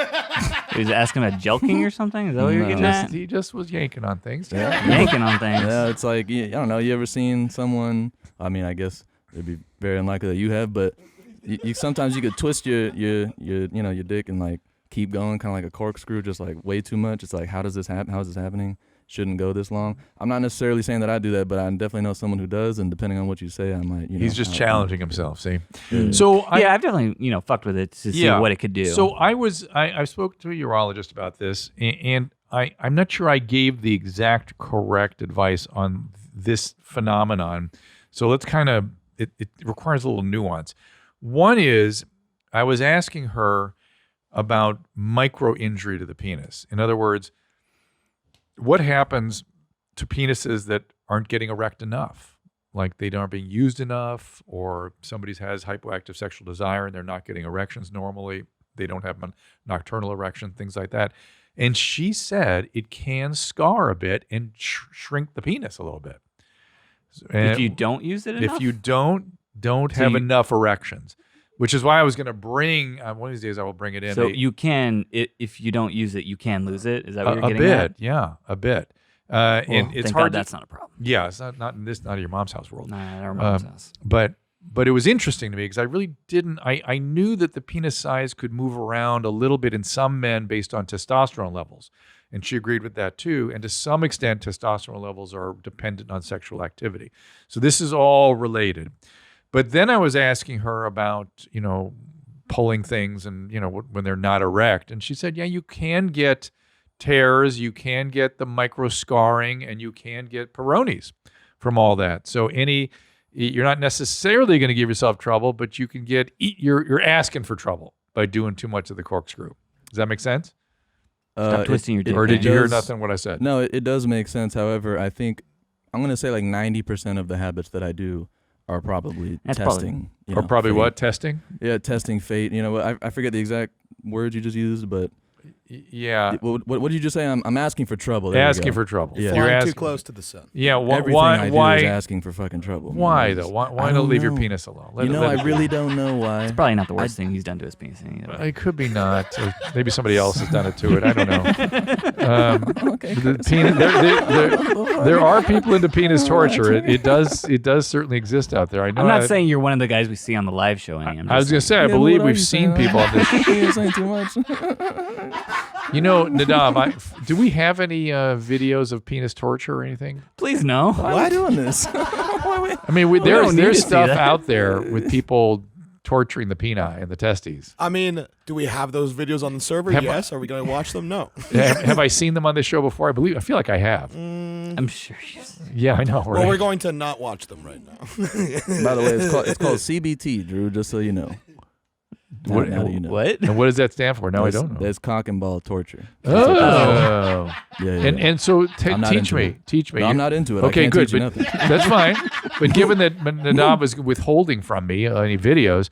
He was asking about jelking or something? Is that what you're No. getting at? He just was yanking on things. Yanking on things. Yeah, it's like I don't know. You ever seen someone? I mean, I guess it'd be very unlikely that you have, but you sometimes you could twist your dick and like keep going, kind of like a corkscrew, just like way too much. It's like, how does this happen? How is this happening? Shouldn't go this long. I'm not necessarily saying that I do that, but I definitely know someone who does, and depending on what you say, I might. He's just challenging himself. See, Yeah. so Yeah, I've definitely fucked with it to see what it could do. So I spoke to a urologist about this, and I'm not sure I gave the exact correct advice on this phenomenon. So let's kind of it requires a little nuance. One is I was asking her about micro injury to the penis. In other words, what happens to penises that aren't getting erect enough? Like they aren't being used enough, or somebody has hypoactive sexual desire and they're not getting erections normally. They don't have a nocturnal erection, things like that. And she said it can scar a bit and shrink the penis a little bit. if you don't use it enough? If you don't have enough erections, which is why I was going to bring, one of these days I will bring it in. So you can, if you don't use it, you can lose it. Is that what you're a getting bit, at? yeah, a bit. Well, And it's thank hard. God that's not a problem. Yeah, it's not in your mom's house world. Nah, our mom's house. But it was interesting to me because I really didn't. I knew that the penis size could move around a little bit in some men based on testosterone levels, and she agreed with that too. And to some extent, testosterone levels are dependent on sexual activity. So this is all related. But then I was asking her about pulling things and when they're not erect, and she said, yeah, you can get tears, you can get the micro scarring, and you can get Peyronie's from all that. So you're not necessarily going to give yourself trouble, but you can you're asking for trouble by doing too much of the corkscrew. Does that make sense? Stop twisting your dick. Or did you hear does- nothing what I said? No, it does make sense. However, I think I'm gonna say like 90% of the habits that I do are probably testing. Or probably fate. what? Testing? Yeah, testing fate. You know, I forget the exact words you just used, but yeah. What did you just say? I'm asking for trouble. There Asking for trouble. Yeah. Flying You're asking too close to the sun. Yeah. Everything Why? I do is asking for fucking trouble. Why man. though? Why I not don't leave your know. penis alone? I really don't know why. It's probably not the worst thing he's done to his penis. It could be not. Or maybe somebody else has done it to it. I don't know. Okay. The penis, there are people into penis torture. It does certainly exist out there. I know. I'm not saying you're one of the guys we see on the live show. Enny. I was going to say, I believe we've seen people on this. You're saying too much. You know, Nadav, do we have any videos of penis torture or anything? Please no. Why are we doing this? I mean, don't need to there's see stuff that. out there with people torturing the peni and the testes. I mean, do we have those videos on the server? Yes. Are we going to watch them? No. Have I seen them on this show before? I feel like I have. I'm sure. Yeah, I know. Right? Well, we're going to not watch them right now. By the way, it's called CBT, Drew. Just so you know. What- Now that you know. What? And what does that stand for? No, I don't know. That's cock and ball torture. Oh. Yeah. And so I'm not teach into me. it. Teach me. No, I'm not into it. Okay, I can't good. teach you But nothing. that's fine. But given that Nadav is withholding from me any videos,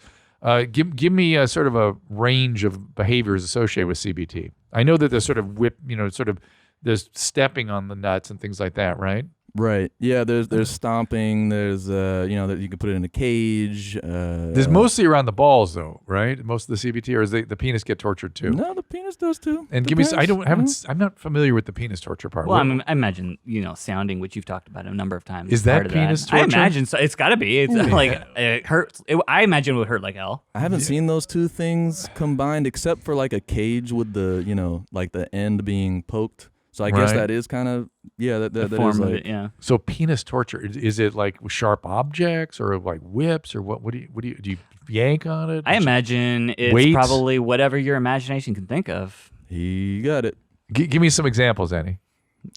give me a sort of a range of behaviors associated with CBT. I know that there's sort of there's stepping on the nuts and things like that, right? Right. Yeah. There's stomping. There's that you can put it in a cage. There's mostly around the balls, though, right? Most of the CBT, or is the penis get tortured too? No, the penis does too. And Depends. I'm not familiar with the penis torture part. Well, What- I imagine sounding, which you've talked about a number of times. Is that part of penis I torture? imagine so. It's got to be. It's like it hurts. I imagine it would hurt like hell. I haven't seen those two things combined, except for like a cage with the like the end being poked. So I guess Right. that is kind of that The is form of like it, yeah. So penis torture, is it like with sharp objects or like whips or what? Do you yank on it? I imagine it's Weights? probably whatever your imagination can think of. he got it. Give me some examples, Enny.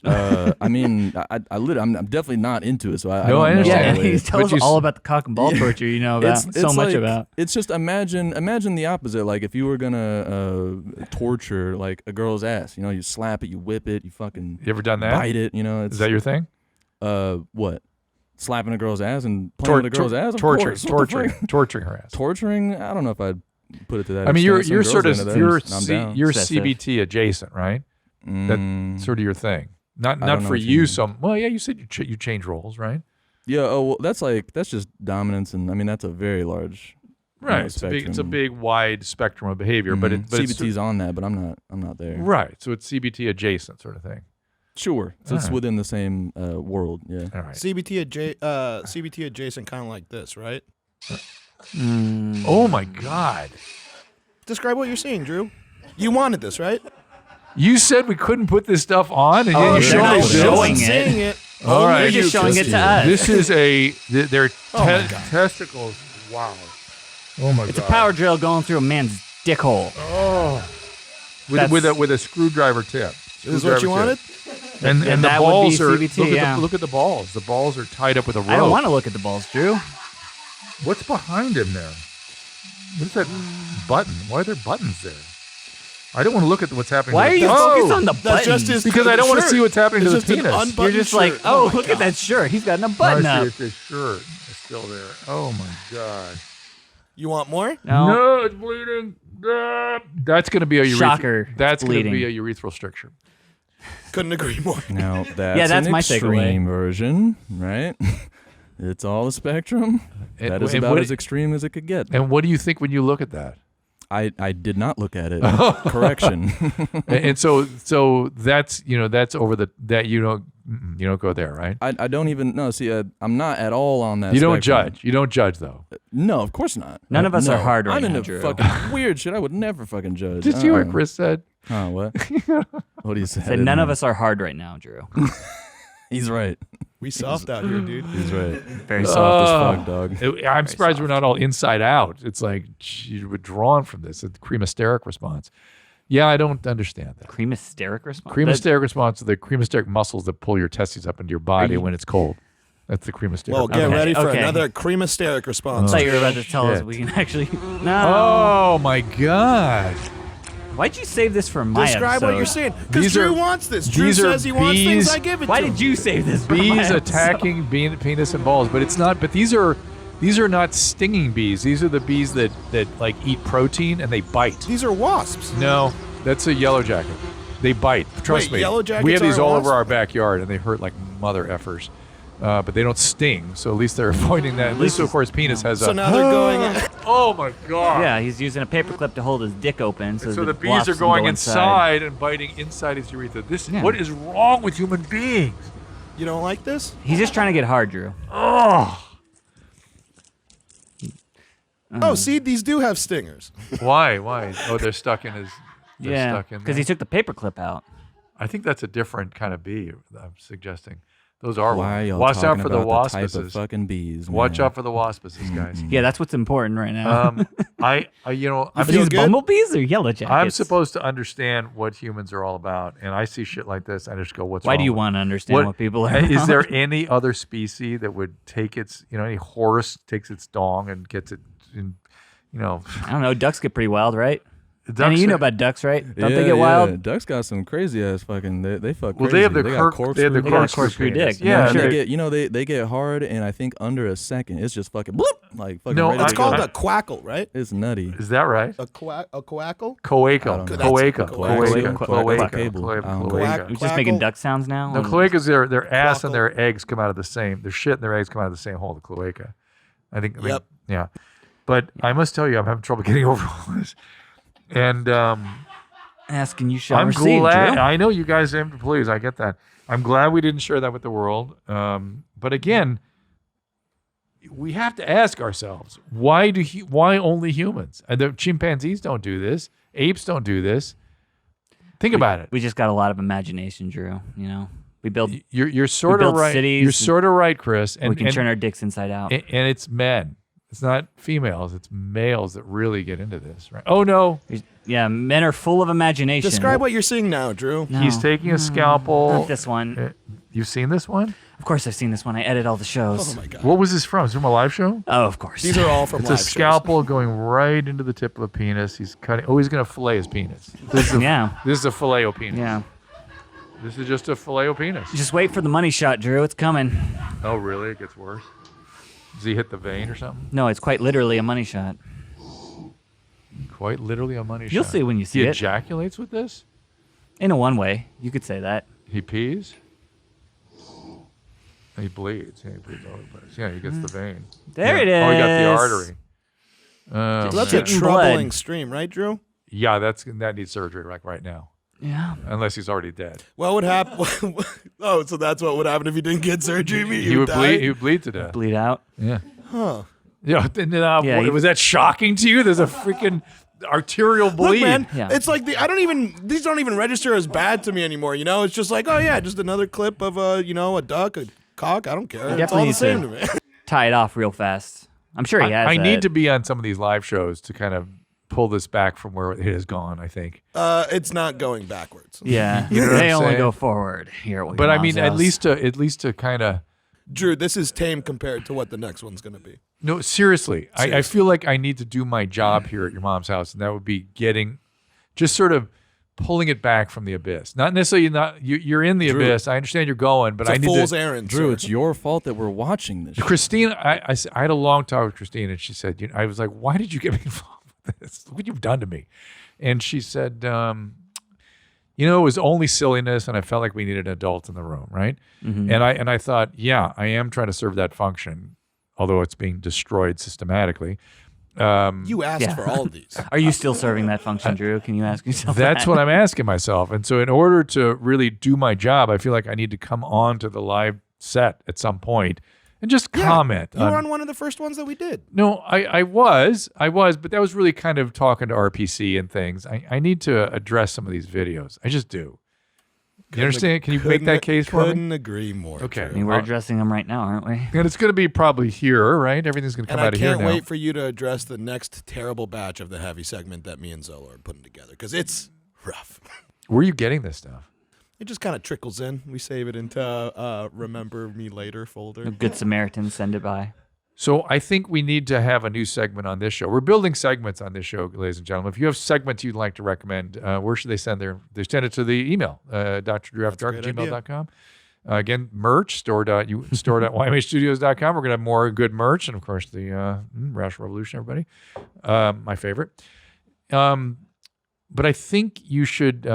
I mean, I'm definitely not into it, so I No, don't I know. understand. Yeah, But he tells you us all about the cock and ball torture you know about so much like, about. It's just imagine the opposite. Like if you were gonna torture like a girl's ass, you slap it, you whip it, you fucking You ever done that? bite it. It's, Is that your thing? what? Slapping a girl's ass and playing with a girl's ass? Of course. What the fuck? torturing her ass. Torturing? I don't know if I'd put it to that. I mean, you're extent. Some sort girls of into that, you're I'm down. you're Excessive. CBT adjacent, right? That's sort of your thing. Not I don't know for what you you. mean. Well, yeah, you said you change roles, right? Yeah. Oh, well, that's just dominance, and I mean that's a very large. Right. It's a spectrum. big wide spectrum of behavior, but it's CBT's on that, but I'm not there. right. So it's CBT adjacent sort of thing. Sure. So it's Alright. within the same world. Yeah. All right. CBT adjacent, kind of like this, right? Oh my God. Describe what you're seeing, Drew. You wanted this, right? You said we couldn't put this stuff on, and Oh, yet you they're not showed showing this. it. Seeing it. All right. You're just showing it to us. This is they're Oh my God. testicles. Wow. Oh my It's a power drill going through a man's dick hole. with a screwdriver tip. This is what you wanted? And the that would be balls are CBT, look at the balls. The balls are tied up with a rope. I don't want to look at the balls, Drew. What's behind him there? What's that button? Why are there buttons there? I don't want to look at what's happening. Why to are the you focused on the That's buttons? just his Because I don't want to shirt. see what's happening It's to just the an penis. unbuttoned You're just like, shirt. oh, my look God. at that shirt. He's got a button I up. see if his shirt is still there. Oh my God. You want more? No. it's bleeding. Ah. That's going to be a Shocker, That's going to bleeding. be a urethral stricture. Couldn't agree more. Now that's that's an my extreme version, right? It's all a spectrum. And- That is and about what- as extreme as it could get. And what do you think when you look at that? I did not look at it. Correction. And so that's that's over that you don't go there, right? I don't even know. See, I'm not at all on that. You don't spectrum. judge. You don't judge though. No, of course not. None of us No. are hard right I'm now, into Drew. fucking weird shit. I would never fucking judge. Did you hear what Chris said? Huh, what? What do you say? Said none of us are hard right now, Drew. He's right. We soft out here, dude. He's right. Very Soft soft. as fuck, dog. I'm surprised we're not all inside out. It's like you're withdrawn from this. A cremasteric response. Yeah, I don't understand that. Cremasteric response. Cremasteric response to the cremasteric muscles that pull your testes up into your body when it's cold. That's the cremasteric. Well, get Okay, ready for okay. another cremasteric response. I thought you were about to tell us shit. we can actually. No. Oh my God. Why'd you save this for my Describe episode? what you're saying. Because These Drew are- wants this. Drew these are says he wants things. bees- I give it Why to him. did you save this for my Bees episode? attacking penis and balls, but it's not. But these are not stinging bees. These are the bees that like eat protein and they bite. These are wasps. No, that's a yellow jacket. They bite. Trust Wait, me. yellow jackets we have these aren't all wasps? over our backyard, and they hurt like mother effers. But they don't sting, so at least they're avoiding that. At least, of course, penis has So a. now they're going. Oh my god! Yeah, he's using a paperclip to hold his dick open, so, So the bees wasps are can going go inside and biting inside his urethra. Yeah. What is wrong with human beings? You don't like this? He's just trying to get hard, Drew. Oh, Oh, see, these do have stingers. why? Oh, they're stuck in his. They're Yeah, stuck in because there. he took the paperclip out. I think that's a different kind of bee. I'm suggesting. Those are Why y'all Watch out talking for the about the type of waspices. fucking bees? Watch man? out for the waspices, guys. Yeah, that's what's important right now. I'm Are feel these good? bumblebees or yellow jackets? I'm supposed to understand what humans are all about, and I see shit like this. I just go, "What's Why wrong do you with want to understand what people are Is there about? any other species that would take its, any horse takes its dong and gets it in, I don't know. Ducks get pretty wild, right? ducks Annie, you know are- about ducks, right? Don't Yeah, they get yeah. wild? Ducks got some crazy ass fucking. They fuck. Well, crazy. they have the got they have the They got a corkscrew corkscrew penis. dick. Yeah, Yeah, And sure. they get they get hard in I think under a second. It's just fucking bloop, like fucking. No, ready It's to called go. a quackle, right? It's nutty. is that right? A quackle? Cloaca, I don't know. cloaca, That's- cloaca, cloaca. cloaca, Cable. I don't know. cloaca. We're just making Quackle. duck sounds now. No, cloacas, their ass and their eggs come out of the same. Their shit and their eggs come out of the same hole. The cloaca, I think. Yep. Yeah, but I must tell you, I'm having trouble getting over all this, and Asking you shall I'm receive, glad. Drew. I know you guys aim to please. I get that. I'm glad we didn't share that with the world. But again, we have to ask ourselves: why only humans? And the chimpanzees don't do this. Apes don't do this. Think about it. We just got a lot of imagination, Drew. We build. You're sort of build right. cities You're sort of right, Chris. we can turn our dicks inside out. and it's men. It's not females. It's males that really get into this, right? Oh no, Yeah, men are full of imagination. Describe what you're seeing now, Drew. No, he's taking a scalpel. not this one. You've seen this one? Of course, I've seen this one. I edit all the shows. Oh my god. What was this from? Is it from a live show? Oh, of course. These are all from It's a live shows. scalpel going right into the tip of a penis. He's cutting. Oh, he's going to fillet his penis. This is a, Yeah. This is a filet penis. Yeah. This is just a filet penis. Just wait for the money shot, Drew. It's coming. Oh, really? It gets worse. Does he hit the vein or something? No, it's quite literally a money shot. Quite literally a money shot. You'll see when you see He it. ejaculates with this? In a one way, you could say that. He pees? He bleeds. Yeah, he bleeds all over the place. Yeah, he gets the vein. There Yeah. it is. Oh, he got the artery. So that's a Shit and troubling blood. stream, right, Drew? Yeah, that needs surgery like right now. Yeah. Unless he's already dead. What would happen? Oh, so that's what would happen if you didn't get surgery? He would bleed. He would bleed to death. Bleed out. Yeah. Huh. Yeah. Yeah, he- Was that shocking to you? There's a freaking arterial bleed. Look, man, Yeah. it's like these don't even register as bad to me anymore. It's just like, oh yeah, just another clip of a duck, a cock. I don't care. It's definitely all the needs same to- to me. Tie it off real fast. I'm sure he has. I need that. to be on some of these live shows to kind of pull this back from where it has gone, I think. It's not going backwards. Yeah. You know what they I'm only saying? go forward here. At But I Mom's mean, at house. least to kind of. Drew, this is tame compared to what the next one's going to be. No, seriously. I feel like I need to do my job here at your mom's house, and that would be just sort of pulling it back from the abyss. Not necessarily you're in the Drew. abyss. I understand you're going, but It's I a need fool's to. errand, Drew, sir. it's your fault that we're watching this. shit. Christine, I had a long talk with Christine, and she said, I was like, why did you get me involved with this? Look what you've done to me. And she said, it was only silliness, and I felt like we needed an adult in the room, right? Mm-hmm. And I thought, yeah, I am trying to serve that function, although it's being destroyed systematically. You asked Yeah. for all of these. Are you still serving that function, Drew? Can you ask yourself That's that? what I'm asking myself. And so in order to really do my job, I feel like I need to come on to the live set at some point and just comment. You were on one of the first ones that we did. No, I was, but that was really kind of talking to RPC and things. I need to address some of these videos. I just do. You understand? Can you make that case for me? Couldn't agree more. Okay. I Drew. mean, we're addressing them right now, aren't we? And it's going to be probably here, right? Everything's going to come And I out of here can't now. wait for you to address the next terrible batch of the heavy segment that me and Zola are putting together because it's rough. Where are you getting this stuff? It just kind of trickles in. We save it into Remember Me Later folder. A good Samaritan, send it by. So I think we need to have a new segment on this show. We're building segments on this show, ladies and gentlemen. If you have segments you'd like to recommend, where should they send They send it to the email, drdrafterdark@gmail.com. Again, merch, store.ymhstudios.com. We're going to have more good merch. And, of course, the Rational Revolution, everybody. My favorite. But I think you should,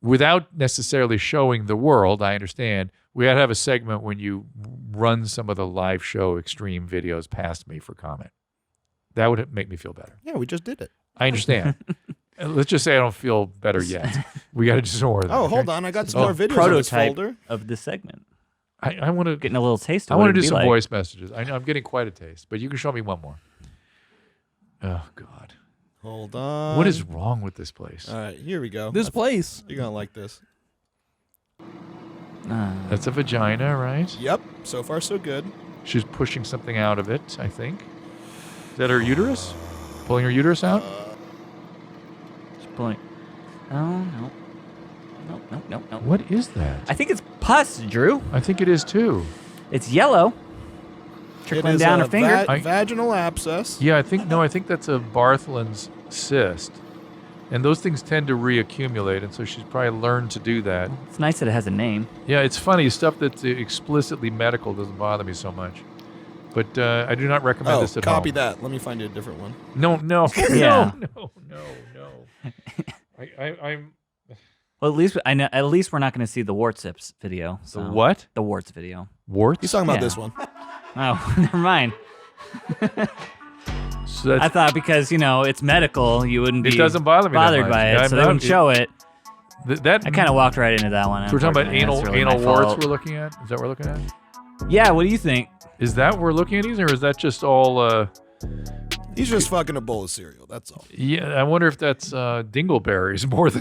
without necessarily showing the world, I understand, we got to have a segment when you run some of the live show extreme videos past me for comment. That would make me feel better. Yeah, we just did it. I understand. Let's just say I don't feel better yet. We got to do some more of that. Oh, okay? hold on. I got some more videos in this folder. Of this segment. I want to Getting a little taste of I what want to it'd do be some like. voice messages. I know I'm getting quite a taste, but you can show me one more. Oh, God. Hold on. What is wrong with this place? All right, here we go. This place. You're going to like this. That's a vagina, right? Yep. So far, so good. She's pushing something out of it, I think. Is that her uterus? Pulling her uterus out? Just pulling. Oh, no. No. What is that? I think it's pus, Drew. I think it is too. It's yellow. Trickling It is down a her finger. vaginal abscess. Yeah, I think that's a Bartholin's cyst. And those things tend to reaccumulate, and so she's probably learned to do that. It's nice that it has a name. Yeah, it's funny. Stuff that's explicitly medical doesn't bother me so much. But I do not recommend this at home. copy that. Let me find you a different one. No. Yeah. No. I'm... Well, at least I know. At least we're not going to see the warts video. So. The what? The warts video. Warts? He's talking about Yeah. this one. Oh, never mind. So that's, I thought because it's medical, you wouldn't be. it doesn't bother me that bothered much. by it, I'm so they not- wouldn't show it. that I kind of walked right into that one. So we're talking about unfortunately. That's really anal my warts fault. we're looking at? Is that what we're looking at? Yeah. What do you think? Is that what we're looking at these, or is that just all... He's just fucking a bowl of cereal. That's all. Yeah, I wonder if that's dingleberries more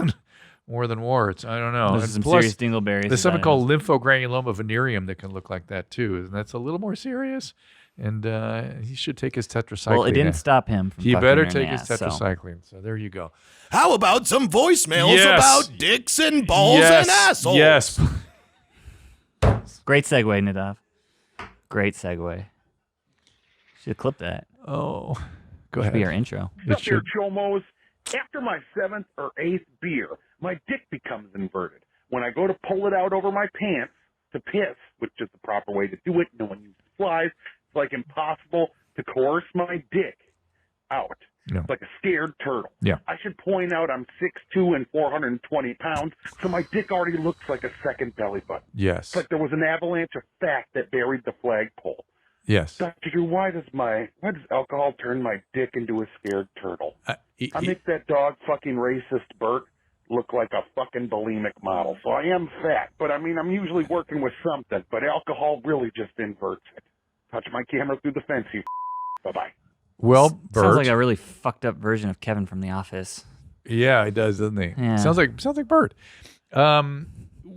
than warts. I don't know. There's And some plus, serious dingleberries. there's something called lymphogranuloma venereum that can look like that too, and that's a little more serious. And he should take his tetracycline. Well, it didn't stop him from. He fucking better her in take the his ass, so. tetracycline. So there you go. How about some voicemails Yes. about dicks and balls and assholes? Yes. Great segue, Nadav. Great segue. Should have clipped that. Oh, go Should ahead. be our intro. It should. Chomos. After my 7th or 8th beer, my dick becomes inverted. When I go to pull it out over my pants to piss, which is the proper way to do it, no one uses flies, it's like impossible to coerce my dick out. No. It's like a scared turtle. Yeah. I should point out I'm 6'2" and 420 pounds, so my dick already looks like a second belly button. Yes. It's like there was an avalanche of fat that buried the flagpole. Yes. Dr. Drew, why does alcohol turn my dick into a scared turtle? I make that dog fucking racist Bert look like a fucking bulimic model. So I am fat, but I mean, I'm usually working with something, but alcohol really just inverts it. Touch my camera through the fence, you bye-bye. Well, Bert. Sounds like a really fucked up version of Kevin from The Office. Yeah, he does, doesn't he? Yeah. Sounds like Bert.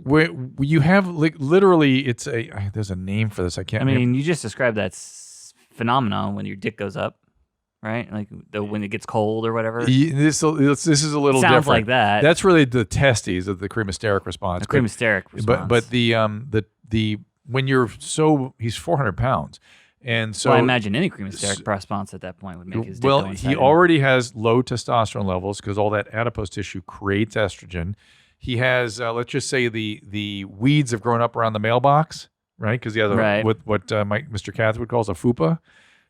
Where you have literally, it's there's a name for this. I can't. I mean, you just described that phenomenon when your dick goes up, right? Like when it gets cold or whatever. This is a little Sounds different. like that. That's really the testes of the cremasteric response. A cremasteric response. But the when he's 400 pounds, and so well, I imagine any cremasteric response at that point would make his dick well, go inside he him. already has low testosterone levels because all that adipose tissue creates estrogen. He has, let's just say, the weeds have grown up around the mailbox, right? Because he has what Mr. Cathwood calls a fupa,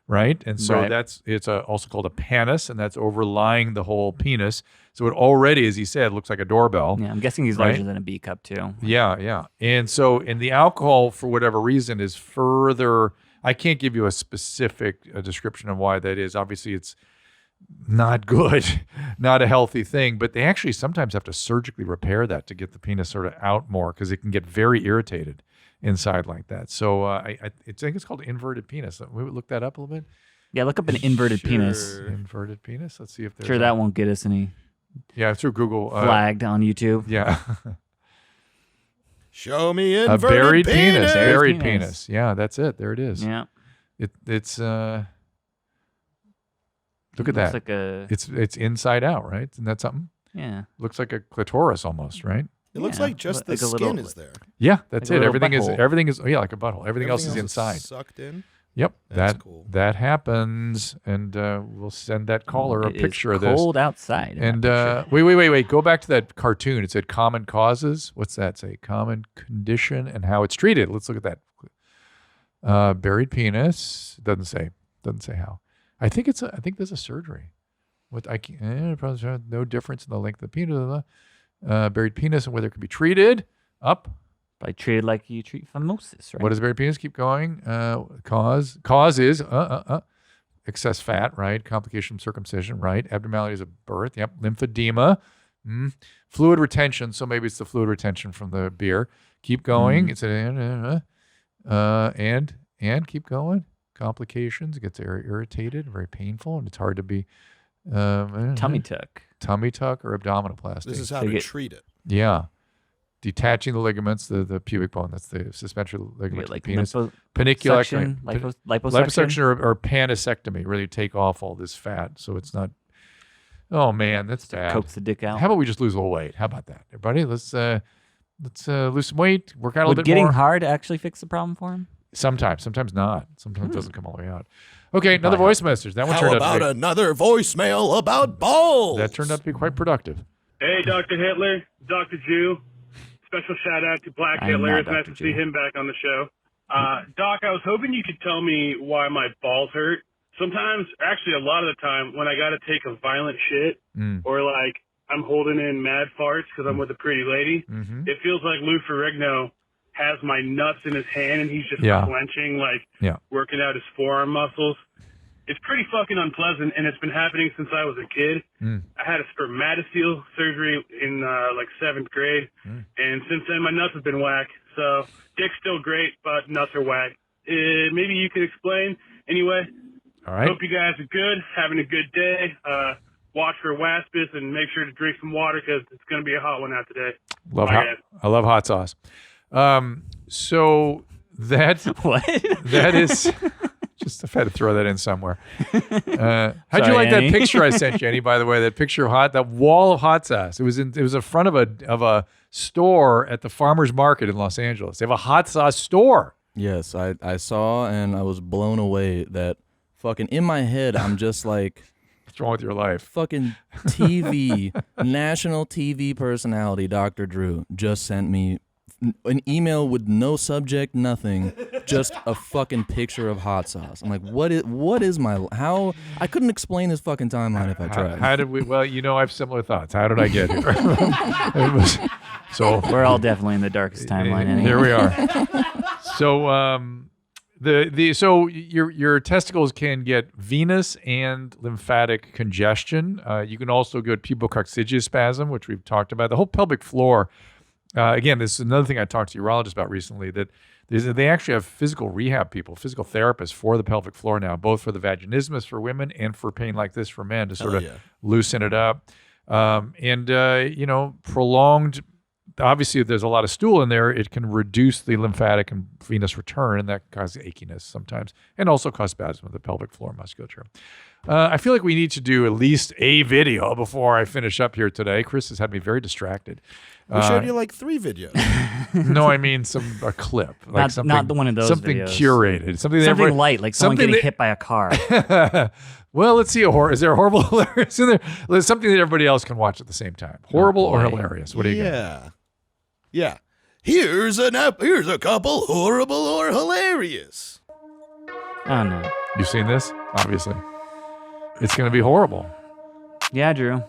right? And so it's also called a panis, and that's overlying the whole penis. So it already, as he said, looks like a doorbell. Yeah, I'm guessing he's larger than a B cup too. Yeah. And the alcohol, for whatever reason, is further. I can't give you a specific description of why that is. Obviously, it's not good, not a healthy thing, but they actually sometimes have to surgically repair that to get the penis sort of out more because it can get very irritated inside like that. So I think it's called inverted penis. We would look that up a little bit. Yeah, look up an inverted penis. Inverted penis. Let's see if there's Sure, that won't get us any through Google flagged on YouTube. Yeah. Show me A inverted buried penis. Buried Buried penis. penis. Yeah, that's it. There it is. Yeah. It's look at Looks that. like a It's inside out, right? Isn't that something? yeah. Looks like a clitoris almost, right? It looks Yeah, like just the like a skin little- is there. Yeah, that's Like a it. little Everything butthole. is like a butthole. Everything else is inside. Sucked in. Yep, That's cool. That happens, and we'll send that caller a picture of this. It's cold outside. And wait. Go back to that cartoon. It said common causes. What's that say? Common condition and how it's treated. Let's look at that. Buried penis. Doesn't say how. I think there's a surgery. Probably no difference in the length of the penis. Buried penis and whether it can be treated. Up. By treated like you treat phimosis, right? What does buried penis? Keep going. Cause is excess fat, right? Complication of circumcision, right? Abnormalities of birth, yep. Lymphedema, fluid retention. So maybe it's the fluid retention from the beer. Keep going. It's and keep going. Complications. It gets irritated, very painful, and it's hard to be tummy tuck or abdominoplasty. This is how to treat it. Yeah. Detaching the ligaments, the pubic bone, that's the suspensory ligament of the penis. Paniculectomy. Liposuction or panisectomy, really take off all this fat so it's not, oh man, that's bad. Coax the dick out. How about we just lose a little weight? How about that? Everybody, let's lose some weight, work out a little bit more. Would getting hard actually fix the problem for him? Sometimes not. Sometimes it doesn't come all the way out. Okay, another voice message. That one How about another voicemail about balls? That turned out to be quite productive. Hey, Dr. Hitler, Dr. Jew. Special shout out to Black Hitler. It's nice to see him back on the show. Doc, I was hoping you could tell me why my balls hurt. Sometimes, actually a lot of the time, when I got to take a violent shit or like I'm holding in mad farts because I'm with a pretty lady, it feels like Lou Ferrigno has my nuts in his hand and he's just clenching, like working out his forearm muscles. It's pretty fucking unpleasant, and it's been happening since I was a kid. I had a spermatocele surgery in like 7th grade, and since then my nuts have been whack. So dick's still great, but nuts are whack. Maybe you can explain. Anyway, all right. Hope you guys are good, having a good day. Watch for waspus and make sure to drink some water because it's going to be a hot one out today. I love hot sauce. So that that is. Just I've had to throw that in somewhere. How'd you like Enny? that picture I sent you, Enny, by the way? That picture of that wall of hot sauce. It was in front of a store at the farmer's market in Los Angeles. They have a hot sauce store. Yes, I saw and I was blown away that fucking in my head I'm just like, what's wrong with your life? Fucking national TV personality Dr. Drew just sent me an email with no subject, nothing, just a fucking picture of hot sauce. I'm like, what is my, how, I couldn't explain his fucking timeline if I tried. How did we, well, I have similar thoughts. How did I get here? So we're all definitely in the darkest timeline. Anyway. Here we are. So, so your testicles can get venous and lymphatic congestion. You can also get pubococcygeal spasm, which we've talked about. The whole pelvic floor. Again, this is another thing I talked to urologists about recently, that they actually have physical rehab people, physical therapists for the pelvic floor now, both for the vaginismus for women and for pain like this for men to sort of loosen it up. Prolonged, obviously if there's a lot of stool in there, it can reduce the lymphatic and venous return, and that causes achiness sometimes, and also cause spasm of the pelvic floor musculature. I feel like we need to do at least a video before I finish up here today. Chris has had me very distracted. We showed you like 3 videos. No, I mean a clip, like not the one of those. Something videos. Curated, something light, like someone getting hit by a car. Well, let's see. Is there a horrible, hilarious in there? There's something that everybody else can watch at the same time. Horrible or hilarious? What do you got? Yeah. Here's a couple horrible or hilarious. Oh no. You've seen this? Obviously. It's going to be horrible. Yeah, Drew.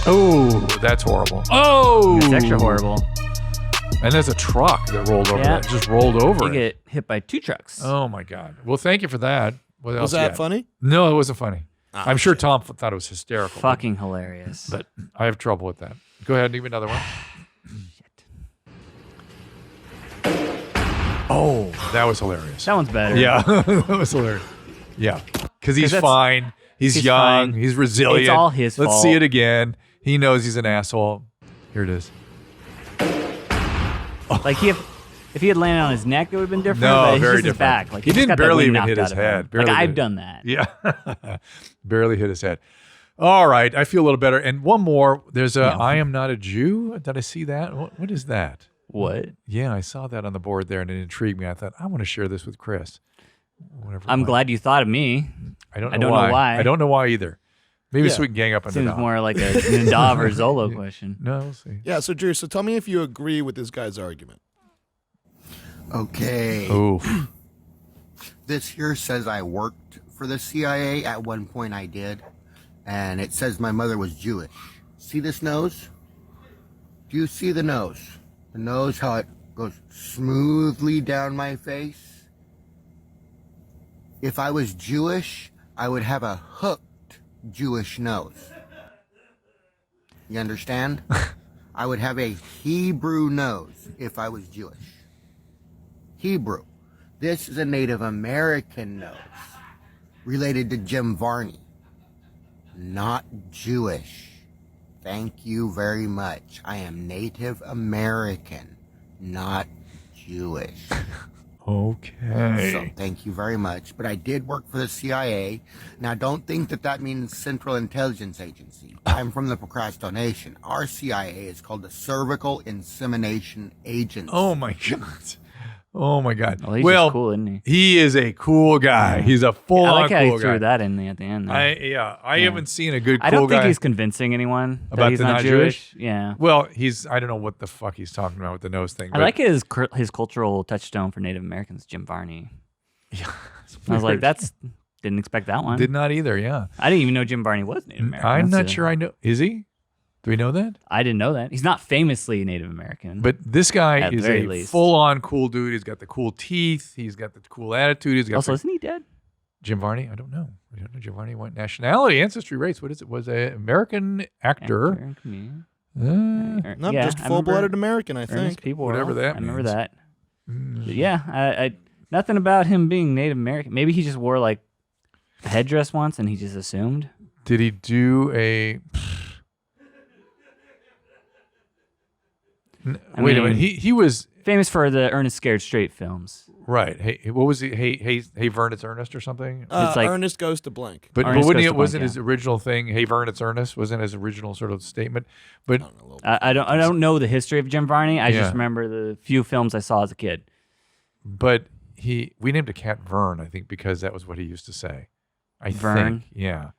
Oh, that's horrible. Oh, it's extra horrible. And there's a truck that rolled over. That just rolled over. You get hit by 2 trucks. Oh my God. Well, thank you for that. What else was that funny? No, it wasn't funny. I'm sure Tom thought it was hysterical. Fucking hilarious. But I have trouble with that. Go ahead and give me another one. Oh, that was hilarious. That one's better. Yeah, that was hilarious. Yeah, because he's fine. He's young. He's resilient. It's all his fault. Let's see it again. He knows he's an asshole. Here it is. Like if he had landed on his neck, it would have been different. No, but it's very just his different. back. Like he just didn't got that barely wind even hit knocked his out of him. head. Barely I've did. done that. Yeah, barely hit his head. All right, I feel a little better. And one more. There's a I am not a Jew. Did I see that? What is that? What? Yeah, I saw that on the board there, and it intrigued me. I thought, I want to share this with Chris. I'm glad you thought of me. I don't know why. I don't know why either. Maybe so we can gang up on Seems Nadav. more like a Nadav or Zolo question. No, we'll see. Yeah, so Drew, so tell me if you agree with this guy's argument. Okay. Oh. This here says I worked for the CIA. At one point I did. And it says my mother was Jewish. See this nose? Do you see the nose? The nose, how it goes smoothly down my face? If I was Jewish, I would have a hooked Jewish nose. You understand? I would have a Hebrew nose if I was Jewish. Hebrew. This is a Native American nose related to Jim Varney. Not Jewish. Thank you very much. I am Native American, not Jewish. Okay. So thank you very much. But I did work for the CIA. Now don't think that means Central Intelligence Agency. I'm from the procrastination. Our CIA is called the Cervical Insemination Agency. Oh my God. Oh my God. Well, he's just cool, isn't he? He is a cool guy. He's a full-on I like how cool he threw guy. that in there at the end. Though. I haven't seen a good cool guy. I don't think he's convincing anyone About that he's the not not Jewish. Yeah. Well, I don't know what the fuck he's talking about with the nose thing. I like his cultural touchstone for Native Americans, Jim Varney. Yeah. I was like, didn't expect that one. Did not either, yeah. I didn't even know Jim Varney was Native American. I'm not sure I know. Is he? Do we know that? I didn't know that. He's not famously Native American. But this guy At is very a least. full-on cool dude. He's got the cool teeth. He's got the cool attitude. He's got Also, isn't he dead? Jim Varney? I don't know. I don't know Jim Varney. What nationality, ancestry, race? What is it? Was an American actor. Not just full-blooded American, I think. Whatever that I remember means. that. But yeah, I nothing about him being Native American. Maybe he just wore like a headdress once and he just assumed. Did he do a... Wait a minute. He was famous for the Ernest Scared Straight films. Right. Hey, what was he? Hey, Vern, it's Ernest or something. It's like Ernest Goes to Blank. But Ernest wasn't Goes it to wasn't Blank, his original thing? Hey, Vern, it's Ernest. Wasn't his original sort of statement? But I don't know the history of Jim Varney. I Yeah. just remember the few films I saw as a kid. But we named a cat Vern, I think, because that was what he used to say. Vern? think. Yeah.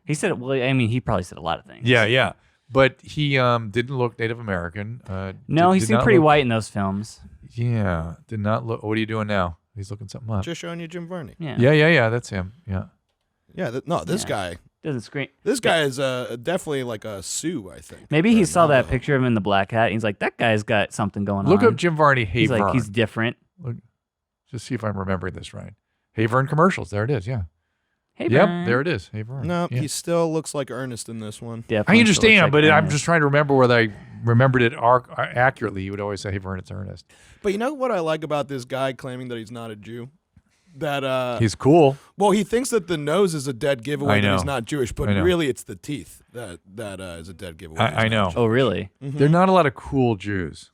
He said, well, I mean, he probably said a lot of things. Yeah. But he didn't look Native American. No, he did seemed not pretty look- white in those films. Yeah. Did not look. What are you doing now? He's looking something up. Just showing you Jim Varney. Yeah. Yeah. That's him. Yeah. Yeah, this guy. Doesn't scream. This guy is definitely like a Sioux, I think. Maybe he Or saw that Navajo. picture of him in the black hat. And he's like, that guy's got something going Look on. up Jim Varney. Hey, He's Vern. like, he's different. Look, just see if I'm remembering this right. Hey, Vern commercials. There it is. Yeah. Hey, Yep. Vern. There it is. Hey, Vern. No, Yeah. he still looks like Ernest in this one. I Definitely understand, looks like but I'm Ernest. just trying to remember whether I remembered it accurately. He would always say, "Hey, Vern, it's Ernest." But you know what I like about this guy claiming that he's not a Jew? That He's cool. well, he thinks that the nose is a dead giveaway I that know. he's not Jewish, but I know. really it's the teeth that is a dead giveaway. that I he's not know. Jewish. Oh, really? There are not a lot of cool Jews.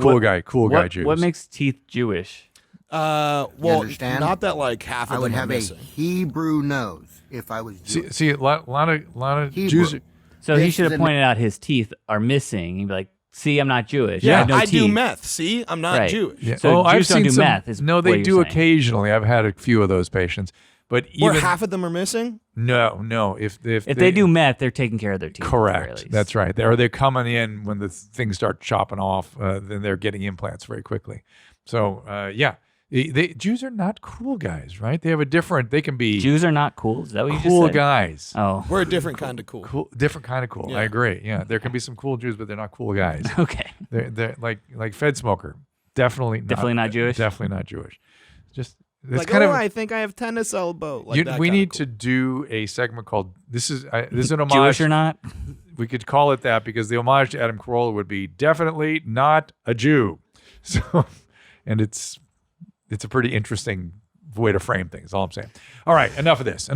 Cool guy Jews. What makes teeth Jewish? Well, understand? not that like half of I them would are have a missing. Hebrew nose if I was Jewish. see a lot of Hebrew. Jews. So he This should is have an- pointed out his teeth are missing. He'd be like, see, I'm not Jewish. Yeah, I have no I teeth. do meth. See, I'm not Right. Jewish. Yeah. So I've Jews don't seen do some, meth, is no, what they you're do saying. occasionally. I've had a few of those patients, but Where even half of them are missing. no. If If they do meth, they're taking care of their teeth. at the very correct, least. that's right. They're coming in when the things start chopping off. Then they're getting implants very quickly. So yeah. Jews are not cool guys, right? They have a different. They can be Jews are not cool. Is that what you cool just said? guys. Oh, We're a different kind of cool. Cool, different kind of cool. Yeah. I agree. Yeah, there can be some cool Jews, but they're not cool guys. okay. They're like Fed smoker. Definitely not Jewish? Definitely not Jewish. Just it's Like, kind of. I think I have tennis elbow. Like that we kinda need cool. to do a segment called this is an homage. Jewish or not? We could call it that because the homage to Adam Carolla would be definitely not a Jew. So, and it's a pretty interesting way to frame things. All I'm saying. All right, enough of this.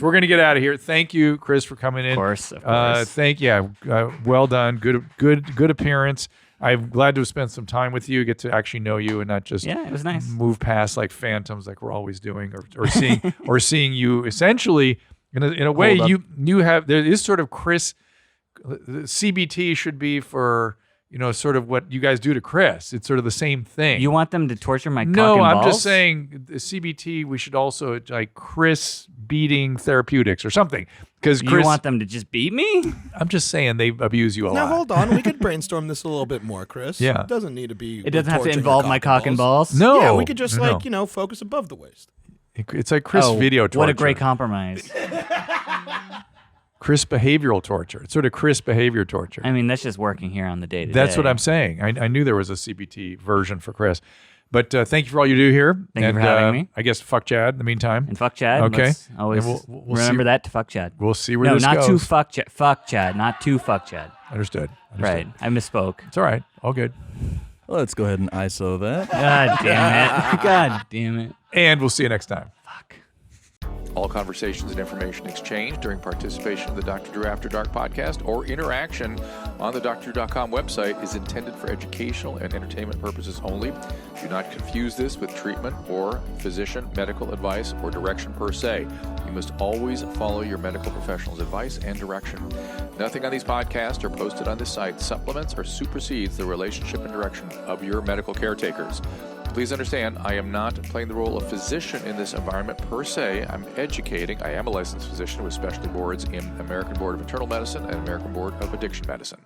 We're going to get out of here. Thank you, Chris, for coming in. Of course. Well done. Good appearance. I'm glad to have spent some time with you, get to actually know you, and not just Yeah, it was nice. move past like phantoms, like we're always doing, or seeing or seeing you essentially in a way Hold up. you have. There is sort of Chris. CBT should be for sort of what you guys do to Chris. It's sort of the same thing. You want them to torture my cock No, and I'm balls? just saying the CBT, we should also like Chris beating therapeutics or something. Because You want them to just beat me? I'm just saying they abuse you a Now lot. hold on, we could brainstorm this a little bit more, Chris. Yeah. It doesn't need to be. It doesn't have to torturing involve your my cock and balls? No. Yeah, we could just no. focus above the waist. It's like Chris video torture. What a great compromise. Chris behavioral torture. It's sort of Chris behavior torture. I mean, that's just working here on the day-to-day. That's what I'm saying. I knew there was a CBT version for Chris. But thank you for all you do here. Thank you for having me. I guess fuck Chad in the meantime. And fuck Chad. Okay. Let's always And we'll remember see- that to fuck Chad. We'll see where this not goes. to fuck Chad. Fuck Chad, not to fuck Chad. Understood. Right. I misspoke. It's all right. All good. Let's go ahead and ISO that. God damn it. God damn it. And we'll see you next time. Fuck. All conversations and information exchanged during participation in the Dr. Drew After Dark podcast or interaction on the drdrew.com website is intended for educational and entertainment purposes only. Do not confuse this with treatment or physician medical advice or direction per se. You must always follow your medical professional's advice and direction. Nothing on these podcasts or posted on this site supplements or supersedes the relationship and direction of your medical caretakers. Please understand, I am not playing the role of physician in this environment per se. I'm educating. I am a licensed physician with specialty boards in American Board of Internal Medicine and American Board of Addiction Medicine.